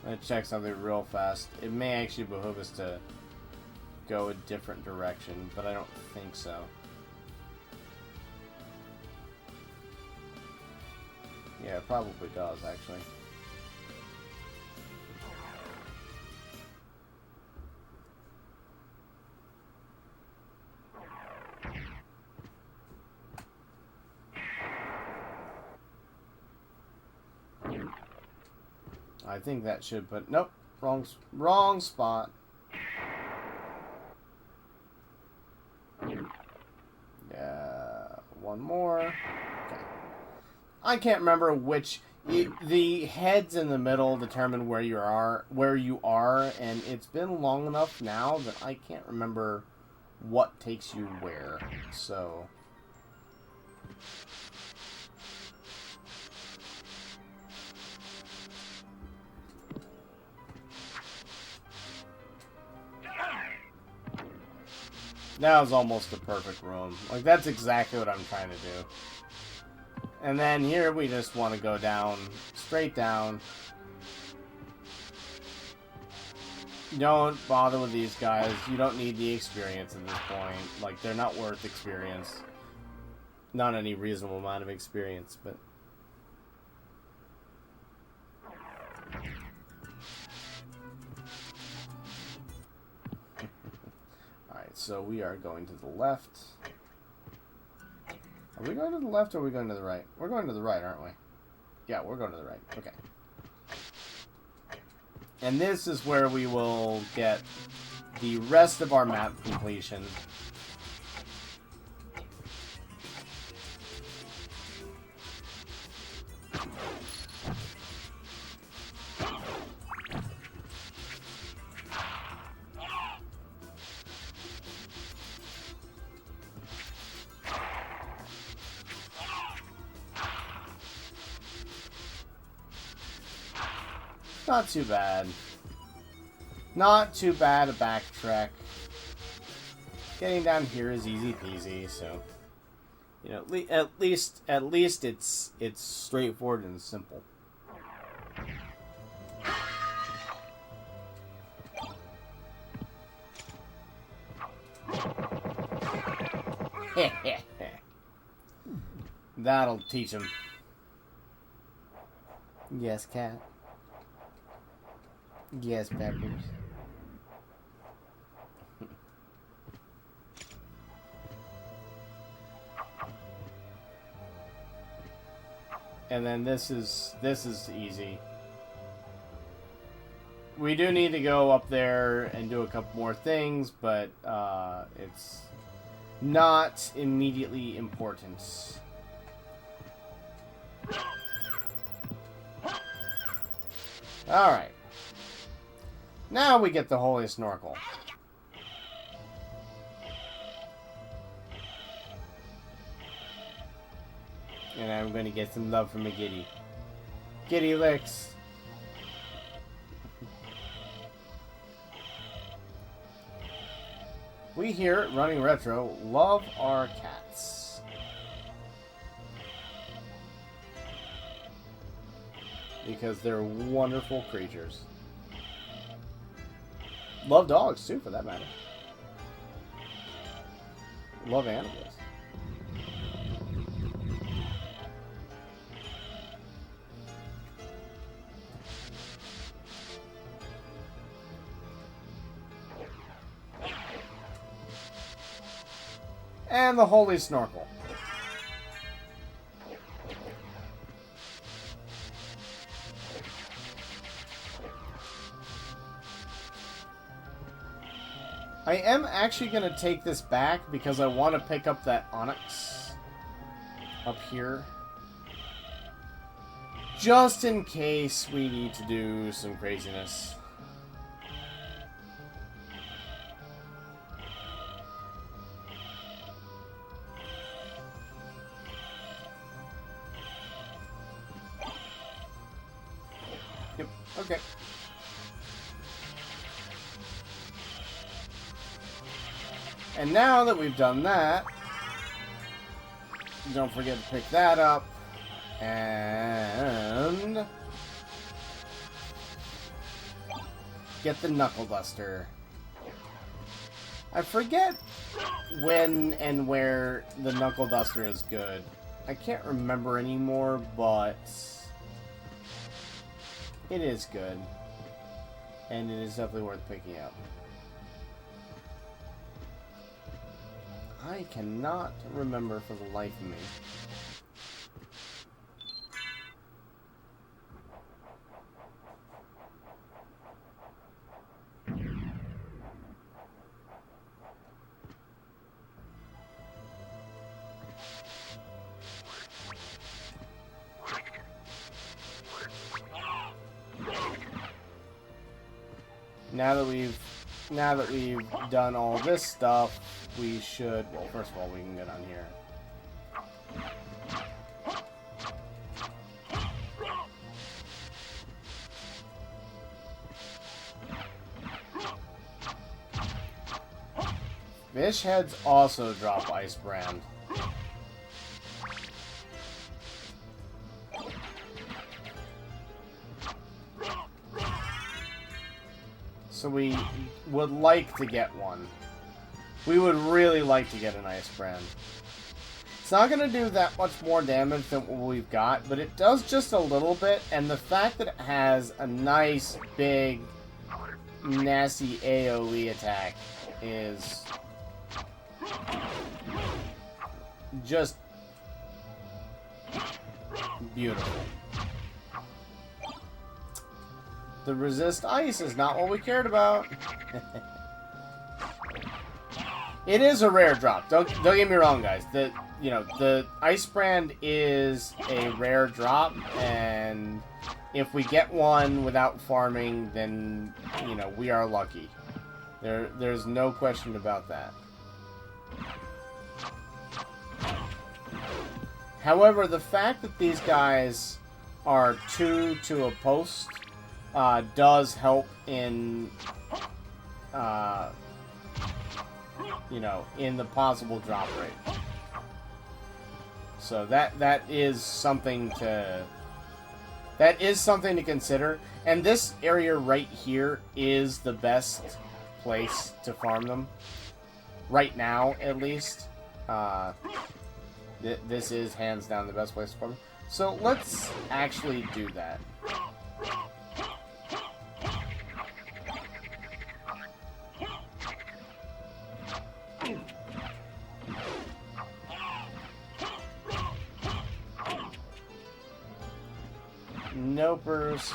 I'm going to check something real fast. It may actually behoove us to go a different direction, but I don't think so. Yeah, it probably does, actually. I think that should put... Nope. Wrong spot. Yeah, one more. Okay. I can't remember which... The heads in the middle determine where you are, and it's been long enough now that I can't remember what takes you where. So... That was almost a perfect room. Like, that's exactly what I'm trying to do. And then here we just want to go down, straight down. Don't bother with these guys. You don't need the experience at this point. Like, they're not worth experience. Not any reasonable amount of experience, but... So we are going to the left. Are we going to the left or are we going to the right? We're going to the right, aren't we? Yeah, we're going to the right. Okay. And this is where we will get the rest of our map completion. Not too bad. Not too bad a backtrack. Getting down here is easy peasy, so you know, at least it's straightforward and simple. That'll teach him. Yes, cat. Yes, Peppers. And then this is easy. We do need to go up there and do a couple more things, but it's not immediately important. Alright. Now we get the Holy Snorkel. And I'm going to get some love from a Giddy. Giddy licks. We here at Running Retro love our cats. Because they're wonderful creatures. Love dogs, too, for that matter. Love animals. And the Holy Snorkel. I am actually going to take this back because I want to pick up that onyx up here. Just in case we need to do some craziness. Yep, okay. And now that we've done that, don't forget to pick that up. And get the Knuckle Duster. I forget when and where the Knuckle Duster is good. I can't remember anymore, but it is good. And it is definitely worth picking up. I cannot remember for the life of me. Now that we've done all this stuff, we should, well, first of all, we can get on here. Fish heads also drop Ice Brand. So we would like to get one. We would really like to get an Ice Brand. It's not going to do that much more damage than what we've got, but it does just a little bit, and the fact that it has a nice, big, nasty AoE attack is just beautiful. The resist ice is not what we cared about. It is a rare drop. Don't get me wrong, guys. The Ice Brand is a rare drop, and if we get one without farming, then we are lucky. There's no question about that. However, the fact that these guys are 2 to a post does help in, in the possible drop rate. So that is something to consider. And this area right here is the best place to farm them. Right now, at least. This is hands down the best place to farm them. So let's actually do that. Nopers.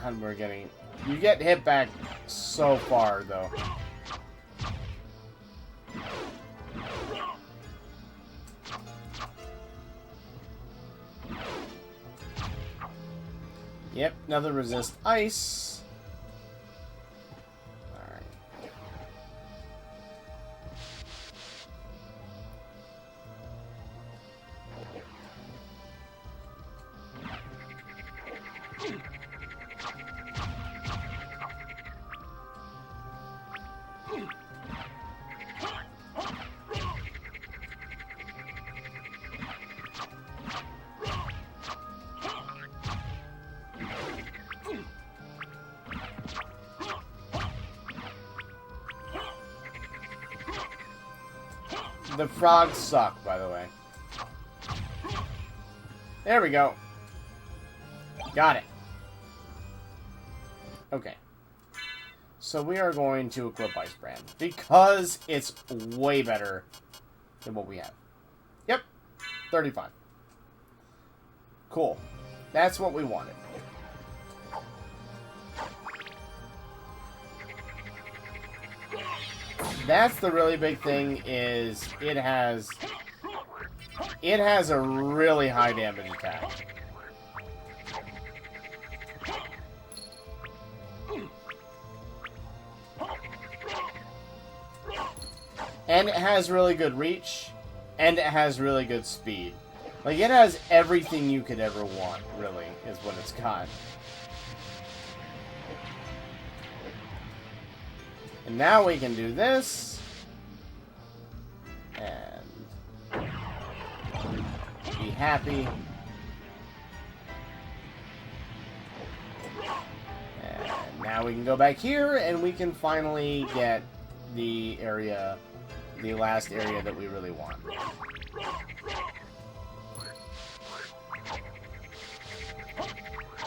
God, we're getting... You get hit back so far, though. Yep, another resist ice. Alright. The frogs suck, by the way. There we go. Got it. Okay. So we are going to equip Ice Brand because it's way better than what we have. Yep. 35. Cool. That's what we wanted. That's the really big thing, is it has a really high damage attack. And it has really good reach, and it has really good speed. Like, it has everything you could ever want, really, is what it's got. And now we can do this. And be happy. And now we can go back here, and we can finally get the area, the last area that we really want.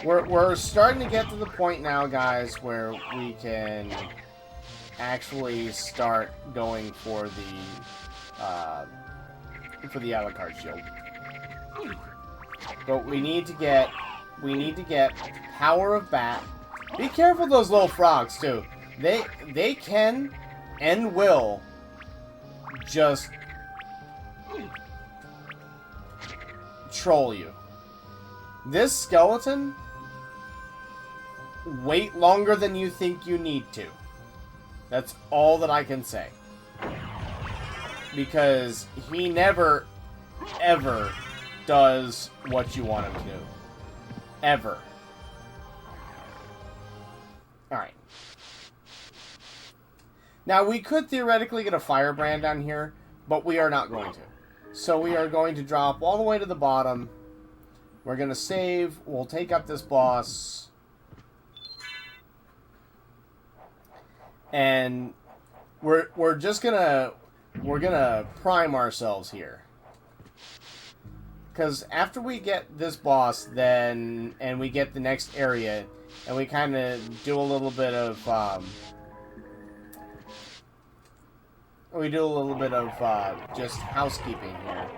We're starting to get to the point now, guys, where we can actually start going for the a la carte shield. But we need to get Power of Bat. Be careful of those little frogs too. They can and will just troll you. This skeleton, wait longer than you think you need to. That's all that I can say. Because he never, ever does what you want him to do. Ever. Alright. Now, we could theoretically get a firebrand down here, but we are not going to. So we are going to drop all the way to the bottom. We're going to save. We'll take up this boss. And we're just gonna prime ourselves here. Because after we get this boss, then and we get the next area, and we kind of do a little bit of just housekeeping here.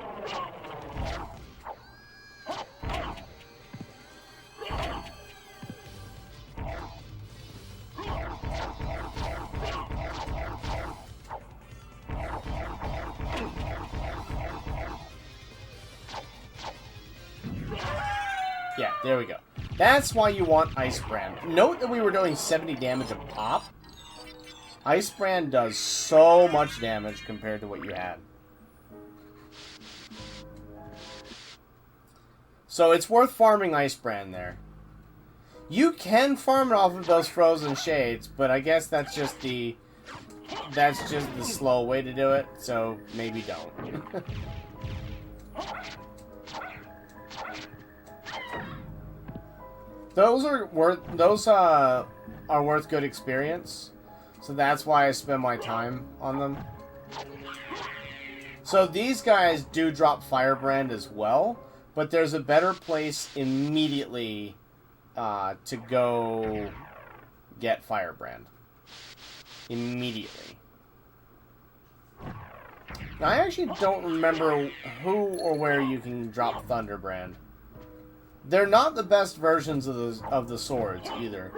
Yeah, there we go. That's why you want Ice Brand. Note that we were doing 70 damage a pop. Ice Brand does so much damage compared to what you had. So it's worth farming Ice Brand there. You can farm it off of those frozen shades, but I guess that's just the slow way to do it, so maybe don't. Those are worth good experience, so that's why I spend my time on them. So these guys do drop Firebrand as well, but there's a better place immediately to go get Firebrand. Immediately. Now, I actually don't remember who or where you can drop Thunderbrand. They're not the best versions of the swords either.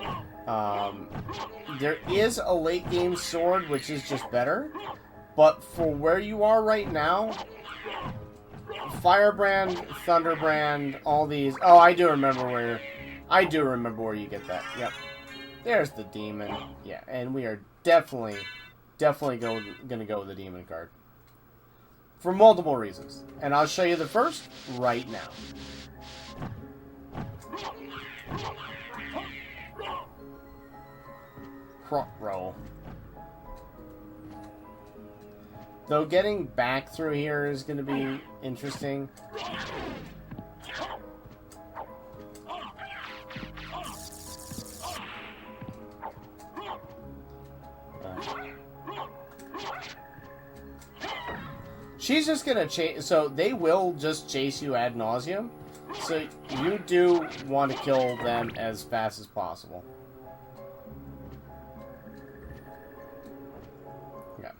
There is a late game sword which is just better, but for where you are right now, Firebrand, Thunderbrand, all these. Oh, I do remember where you get that. Yep, there's the demon. Yeah, and we are definitely gonna go with the demon card for multiple reasons, and I'll show you the first right now. Crop roll. Though getting back through here is going to be interesting. She's just going to chase, so they will just chase you ad nauseum. So you do want to kill them as fast as possible. Yeah.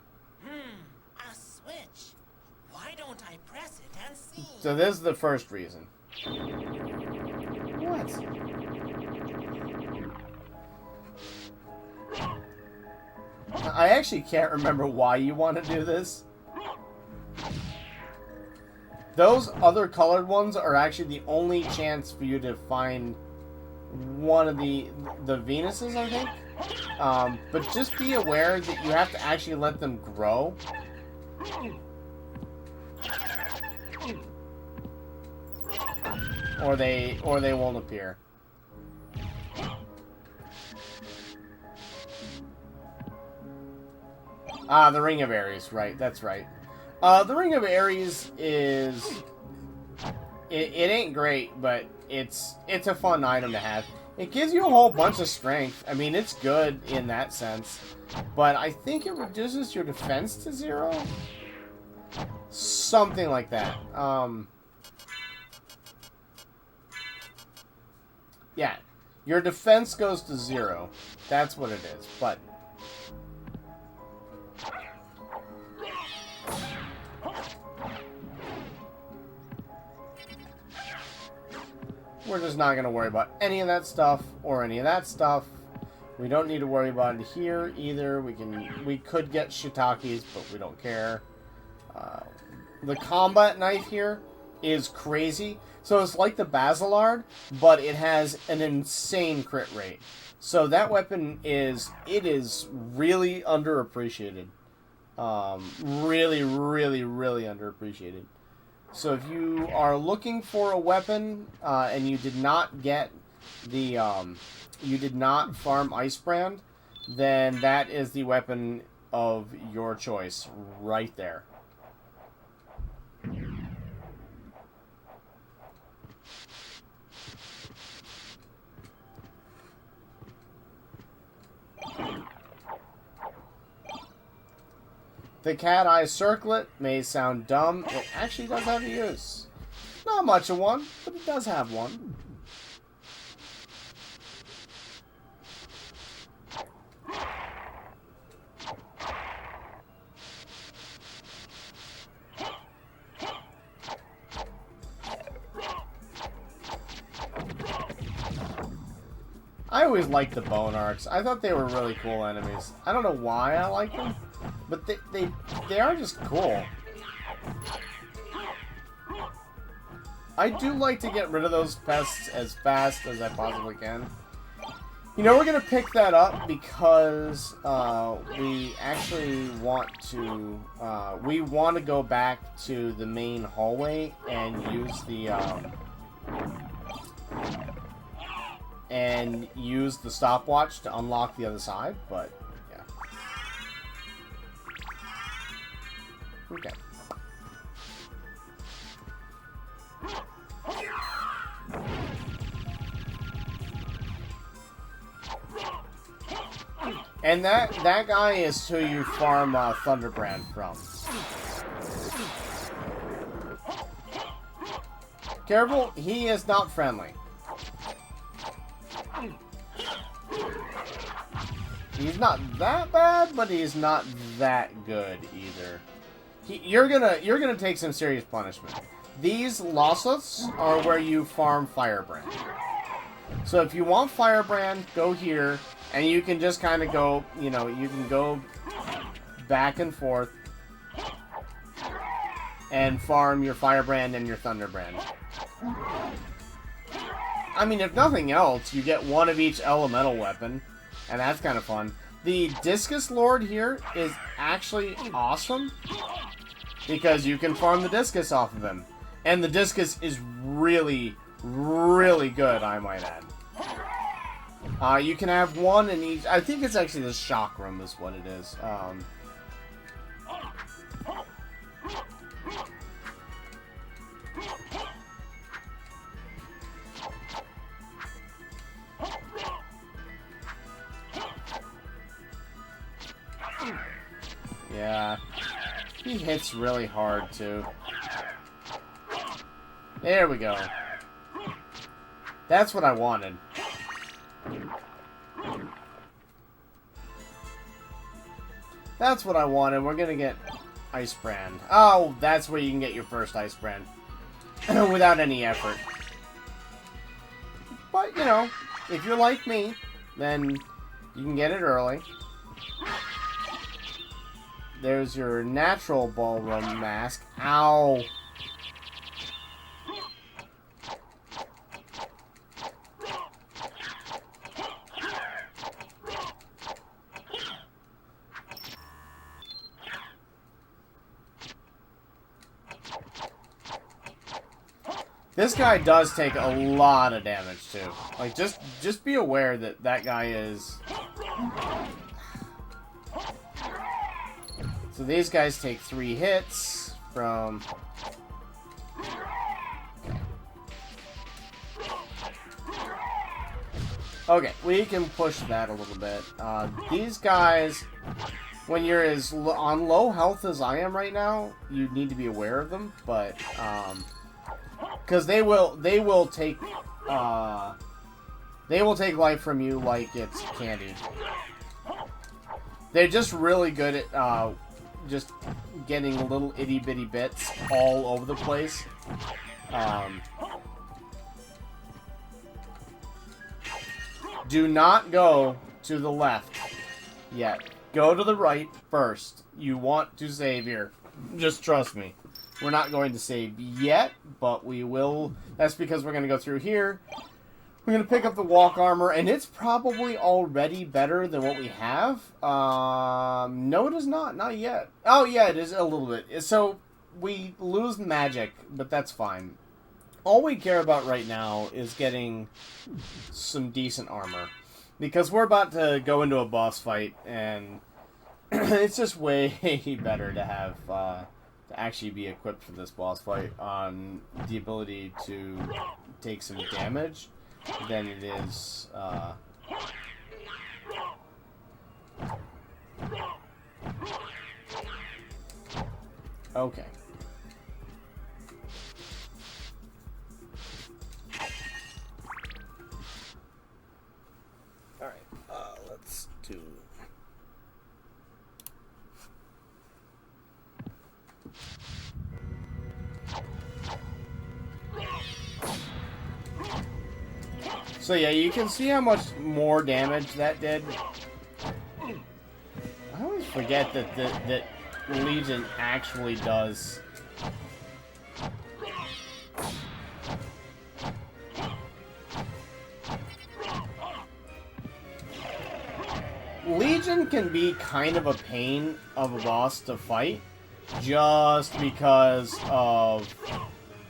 A switch. Why don't I press it and see? So this is the first reason. What? I actually can't remember why you want to do this. Those other colored ones are actually the only chance for you to find one of the Venuses, I think. But just be aware that you have to actually let them grow. Or they won't appear. Ah, the Ring of Ares, right, that's right. The Ring of Ares is It ain't great, but it's a fun item to have. It gives you a whole bunch of strength. I mean, it's good in that sense. But I think it reduces your defense to 0? Something like that. Yeah. Your defense goes to 0. That's what it is. But... we're just not going to worry about any of that stuff or any of that stuff. We don't need to worry about it here either. We could get shiitakes, but we don't care. The combat knife here is crazy. So it's like the Basilard, but it has an insane crit rate. So that weapon is really underappreciated. Really, really, really underappreciated. So if you are looking for a weapon and you did not get the you did not farm Icebrand, then that is the weapon of your choice right there. The cat eye circlet may sound dumb. It actually does have a use. Not much of one, but it does have one. I always liked the bone arcs. I thought they were really cool enemies. I don't know why I like them, but they are just cool. I do like to get rid of those pests as fast as I possibly can. You know, we're going to pick that up because we actually want to... we want to go back to the main hallway and use the... and use the stopwatch to unlock the other side, but yeah. Okay. And that guy is who you farm Thunderbrand from. Careful, he is not friendly. He's not that bad, but he's not that good either. You're gonna take some serious punishment. These Lossoths are where you farm Firebrand. So if you want Firebrand, go here, and you can just kind of go, you know, you can go back and forth and farm your Firebrand and your Thunderbrand. I mean, if nothing else, you get one of each elemental weapon, and that's kind of fun. The Discus Lord here is actually awesome, because you can farm the Discus off of him. And the Discus is really, really good, I might add. You can have one in each... I think it's actually the Chakram is what it is. Yeah. He hits really hard, too. There we go. That's what I wanted. That's what I wanted. We're gonna get Icebrand. Oh, that's where you can get your first Icebrand. Without any effort. But, you know, if you're like me, then you can get it early. There's your natural Ballroom mask. Ow! This guy does take a lot of damage, too. Like, just be aware that that guy is... So these guys take 3 hits from... Okay, we can push that a little bit. These guys, when you're on low health as I am right now, you need to be aware of them, but, because they will take life from you like it's candy. They're just really good at, just getting little itty-bitty bits all over the place. Do not go to the left yet. Go to the right first. You want to save here. Just trust me. We're not going to save yet, but we will. That's because we're going to go through here. We're going to pick up the walk armor, and it's probably already better than what we have. No, it is not. Not yet. Oh, yeah, it is a little bit. So, we lose magic, but that's fine. All we care about right now is getting some decent armor. Because we're about to go into a boss fight, and it's just way better to have, to actually be equipped for this boss fight on the ability to take some damage than it is, okay. Alright, let's do... So yeah, you can see how much more damage that did. I always forget that Legion actually does. Legion can be kind of a pain of a boss to fight, just because of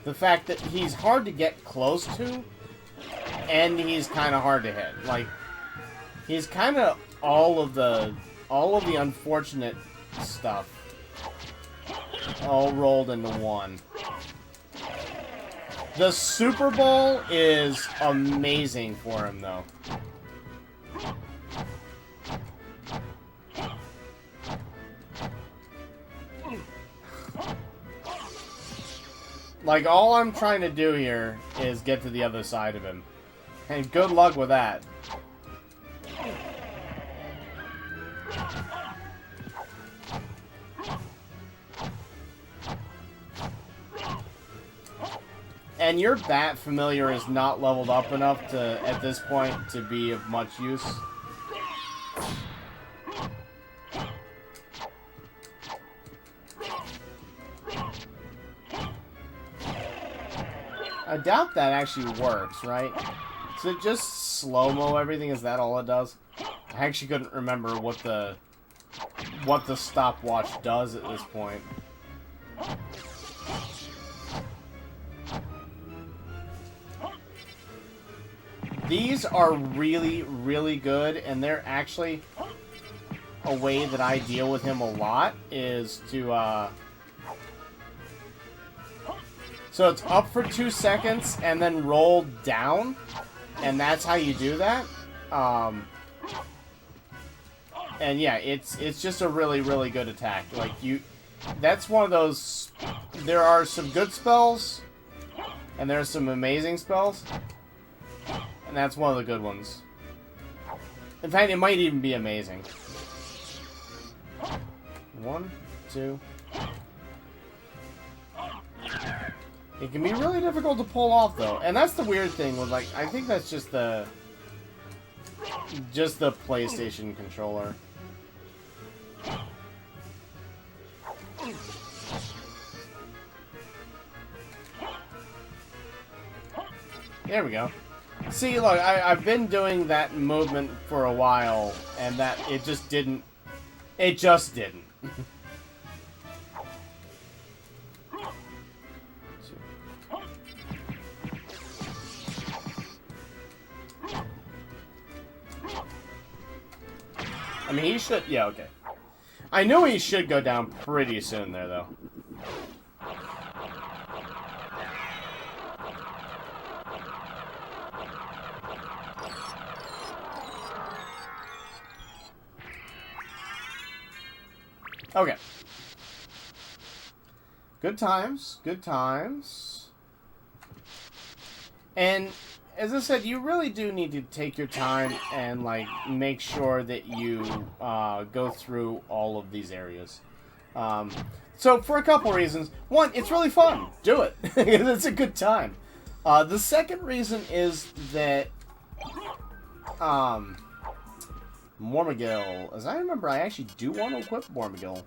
the fact that he's hard to get close to. And he's kind of hard to hit. Like, he's kind of all of the unfortunate stuff all rolled into one. The Super Bowl is amazing for him, though. Like, all I'm trying to do here is get to the other side of him. And good luck with that. And your bat familiar is not leveled up enough to, at this point, to be of much use. I doubt that actually works, right? Does it just slow-mo everything? Is that all it does? I actually couldn't remember what the stopwatch does at this point. These are really, really good, and they're actually a way that I deal with him a lot is to, so it's up for 2 seconds and then roll down, and that's how you do that. And yeah, it's just a really, really good attack. Like, that's one of those, there are some good spells, and there are some amazing spells, and that's one of the good ones. In fact, it might even be amazing. 1, 2. It can be really difficult to pull off, though. And that's the weird thing with, like, I think that's just the PlayStation controller. There we go. See, look, I've been doing that movement for a while, and that, it just didn't. I mean, he should... Yeah, okay. I know he should go down pretty soon there, though. Okay. Good times. Good times. And as I said, you really do need to take your time and, like, make sure that you go through all of these areas. So, for a couple reasons. One, it's really fun. Do it. It's a good time. The second reason is that Mormagil, as I remember, I actually do want to equip Mormagil.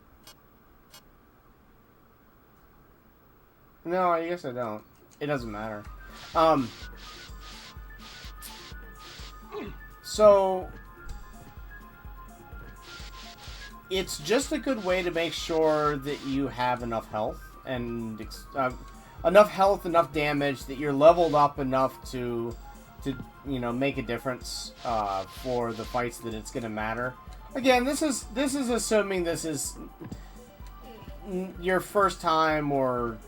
No, I guess I don't. It doesn't matter. So, it's just a good way to make sure that you have enough health and enough damage that you're leveled up enough to make a difference for the fights that it's going to matter. Again, this is assuming this is your first time, or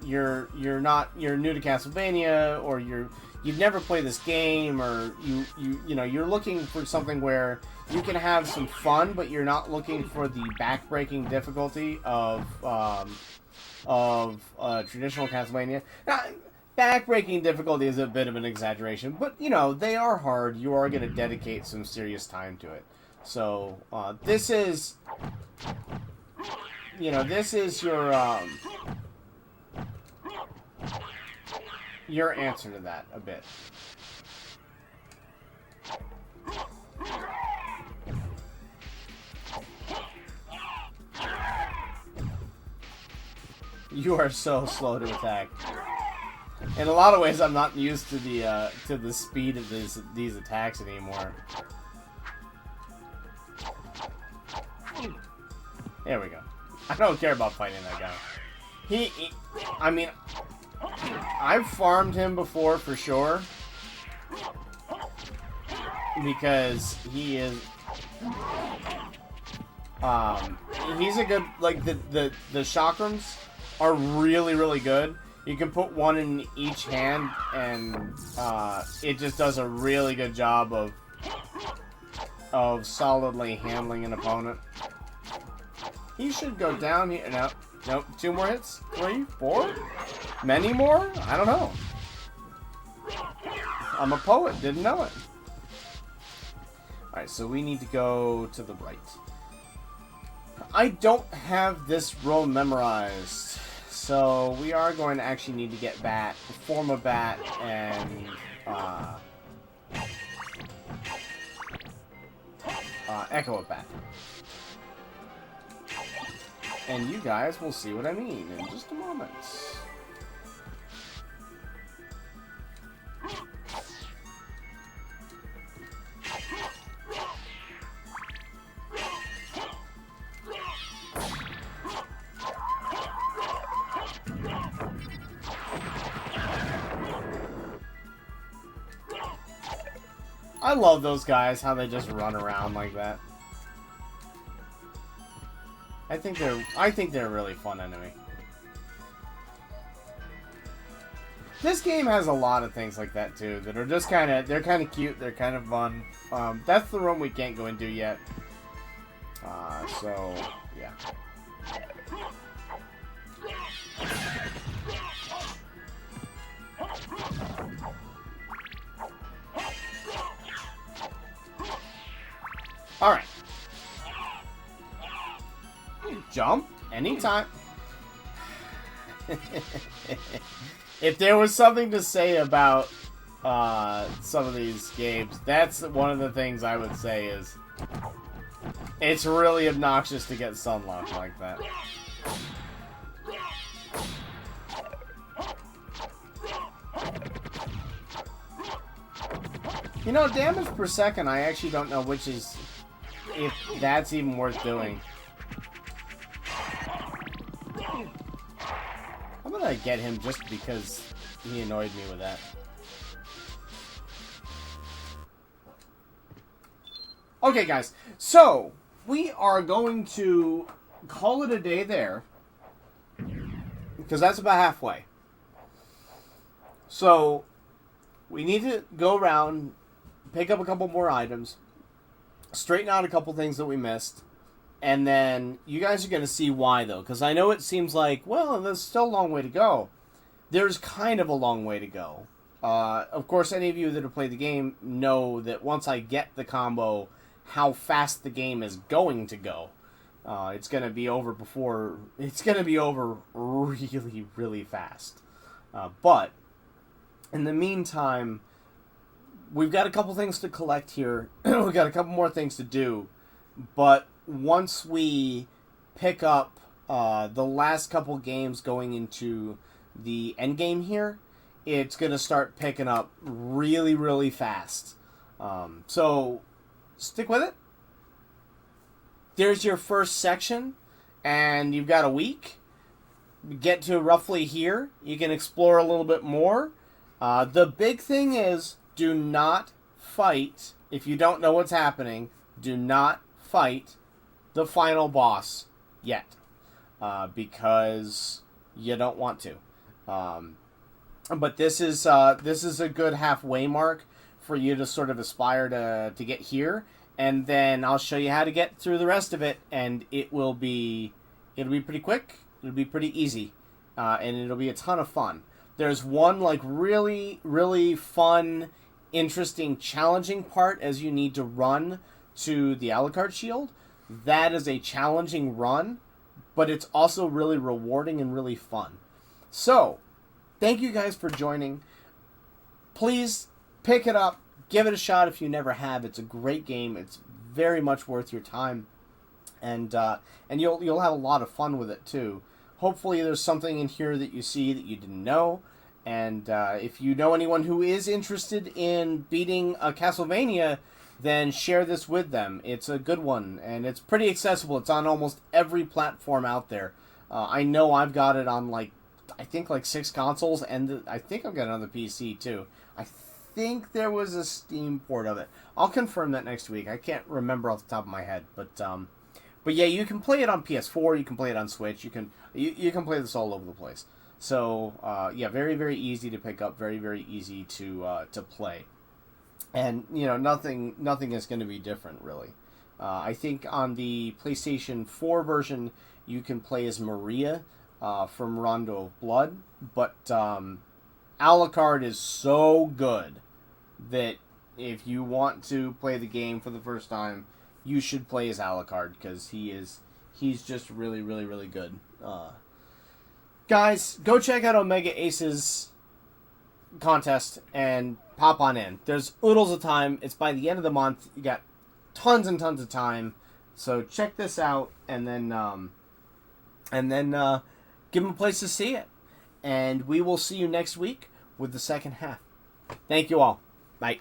you're new to Castlevania, or you've never played this game, or you're looking for something where you can have some fun, but you're not looking for the backbreaking difficulty of traditional Castlevania. Now, backbreaking difficulty is a bit of an exaggeration, but they are hard. You are going to dedicate some serious time to it. So this is your answer to that a bit. You are so slow to attack. In a lot of ways, I'm not used to the speed of these attacks anymore. There we go. I don't care about fighting that guy. I mean, I've farmed him before for sure, because he is. He's a good, like, the chakrams are really, really good. You can put one in each hand, and it just does a really good job of solidly handling an opponent. He should go down here. Nope. 2 more hits? 3? 4? Many more? I don't know. I'm a poet. Didn't know it. Alright, so we need to go to the right. I don't have this row memorized, so we are going to actually need to get Bat, form a Bat, and echo a Bat. And you guys will see what I mean in just a moment. I love those guys, how they just run around like that. I think they're a really fun enemy. This game has a lot of things like that too, that are just they're kind of cute, they're kind of fun. That's the room we can't go into yet. So yeah. All right. Jump anytime. If there was something to say about some of these games, that's one of the things I would say is it's really obnoxious to get sunlocked like that. Damage per second, I actually don't know if that's even worth doing. I'm gonna get him just because he annoyed me with that. Okay, guys, so we are going to call it a day there, because that's about halfway. So we need to go around, pick up a couple more items, straighten out a couple things that we missed, And then you guys are going to see why, though. Because I know it seems like, well, there's still a long way to go. There's kind of a long way to go. Of course, any of you that have played the game know that once I get the combo, how fast the game is going to go. It's going to be over before... It's going to be over really, really fast. But, in the meantime, we've got a couple things to collect here. We've got a couple more things to do. But once we pick up the last couple games going into the end game here, it's going to start picking up really, really fast. So, stick with it. There's your first section, and you've got a week. Get to roughly here. You can explore a little bit more. The big thing is, do not fight. If you don't know what's happening, do not fight the final boss yet. Because you don't want to. But this is a good halfway mark for you to sort of aspire to get here. And then I'll show you how to get through the rest of it, and it'll be pretty quick. It'll be pretty easy, and it'll be a ton of fun. There's one like really, really fun, interesting, challenging part as you need to run to the Alucard shield. That is a challenging run, but it's also really rewarding and really fun. So, thank you guys for joining. Please pick it up. Give it a shot if you never have. It's a great game. It's very much worth your time, and you'll have a lot of fun with it too. Hopefully, there's something in here that you see that you didn't know, and if you know anyone who is interested in beating a Castlevania, then share this with them. It's a good one, and it's pretty accessible. It's on almost every platform out there. I know I've got it on I think 6 consoles, and I think I've got it on the PC too. I think there was a Steam port of it. I'll confirm that next week. I can't remember off the top of my head, but yeah, you can play it on PS4. You can play it on Switch. You can play this all over the place. So yeah, very, very easy to pick up. Very, very easy to play, and nothing is going to be different really. I think on the PlayStation 4 version you can play as Maria from Rondo of Blood, but Alucard is so good that if you want to play the game for the first time, you should play as Alucard, because he's just really, really, really good. Guys, go check out OmegaAce's contest and pop on in. There's oodles of time. It's by the end of the month. You got tons and tons of time. So check this out, and then give them a place to see it. And we will see you next week with the second half. Thank you all. Bye.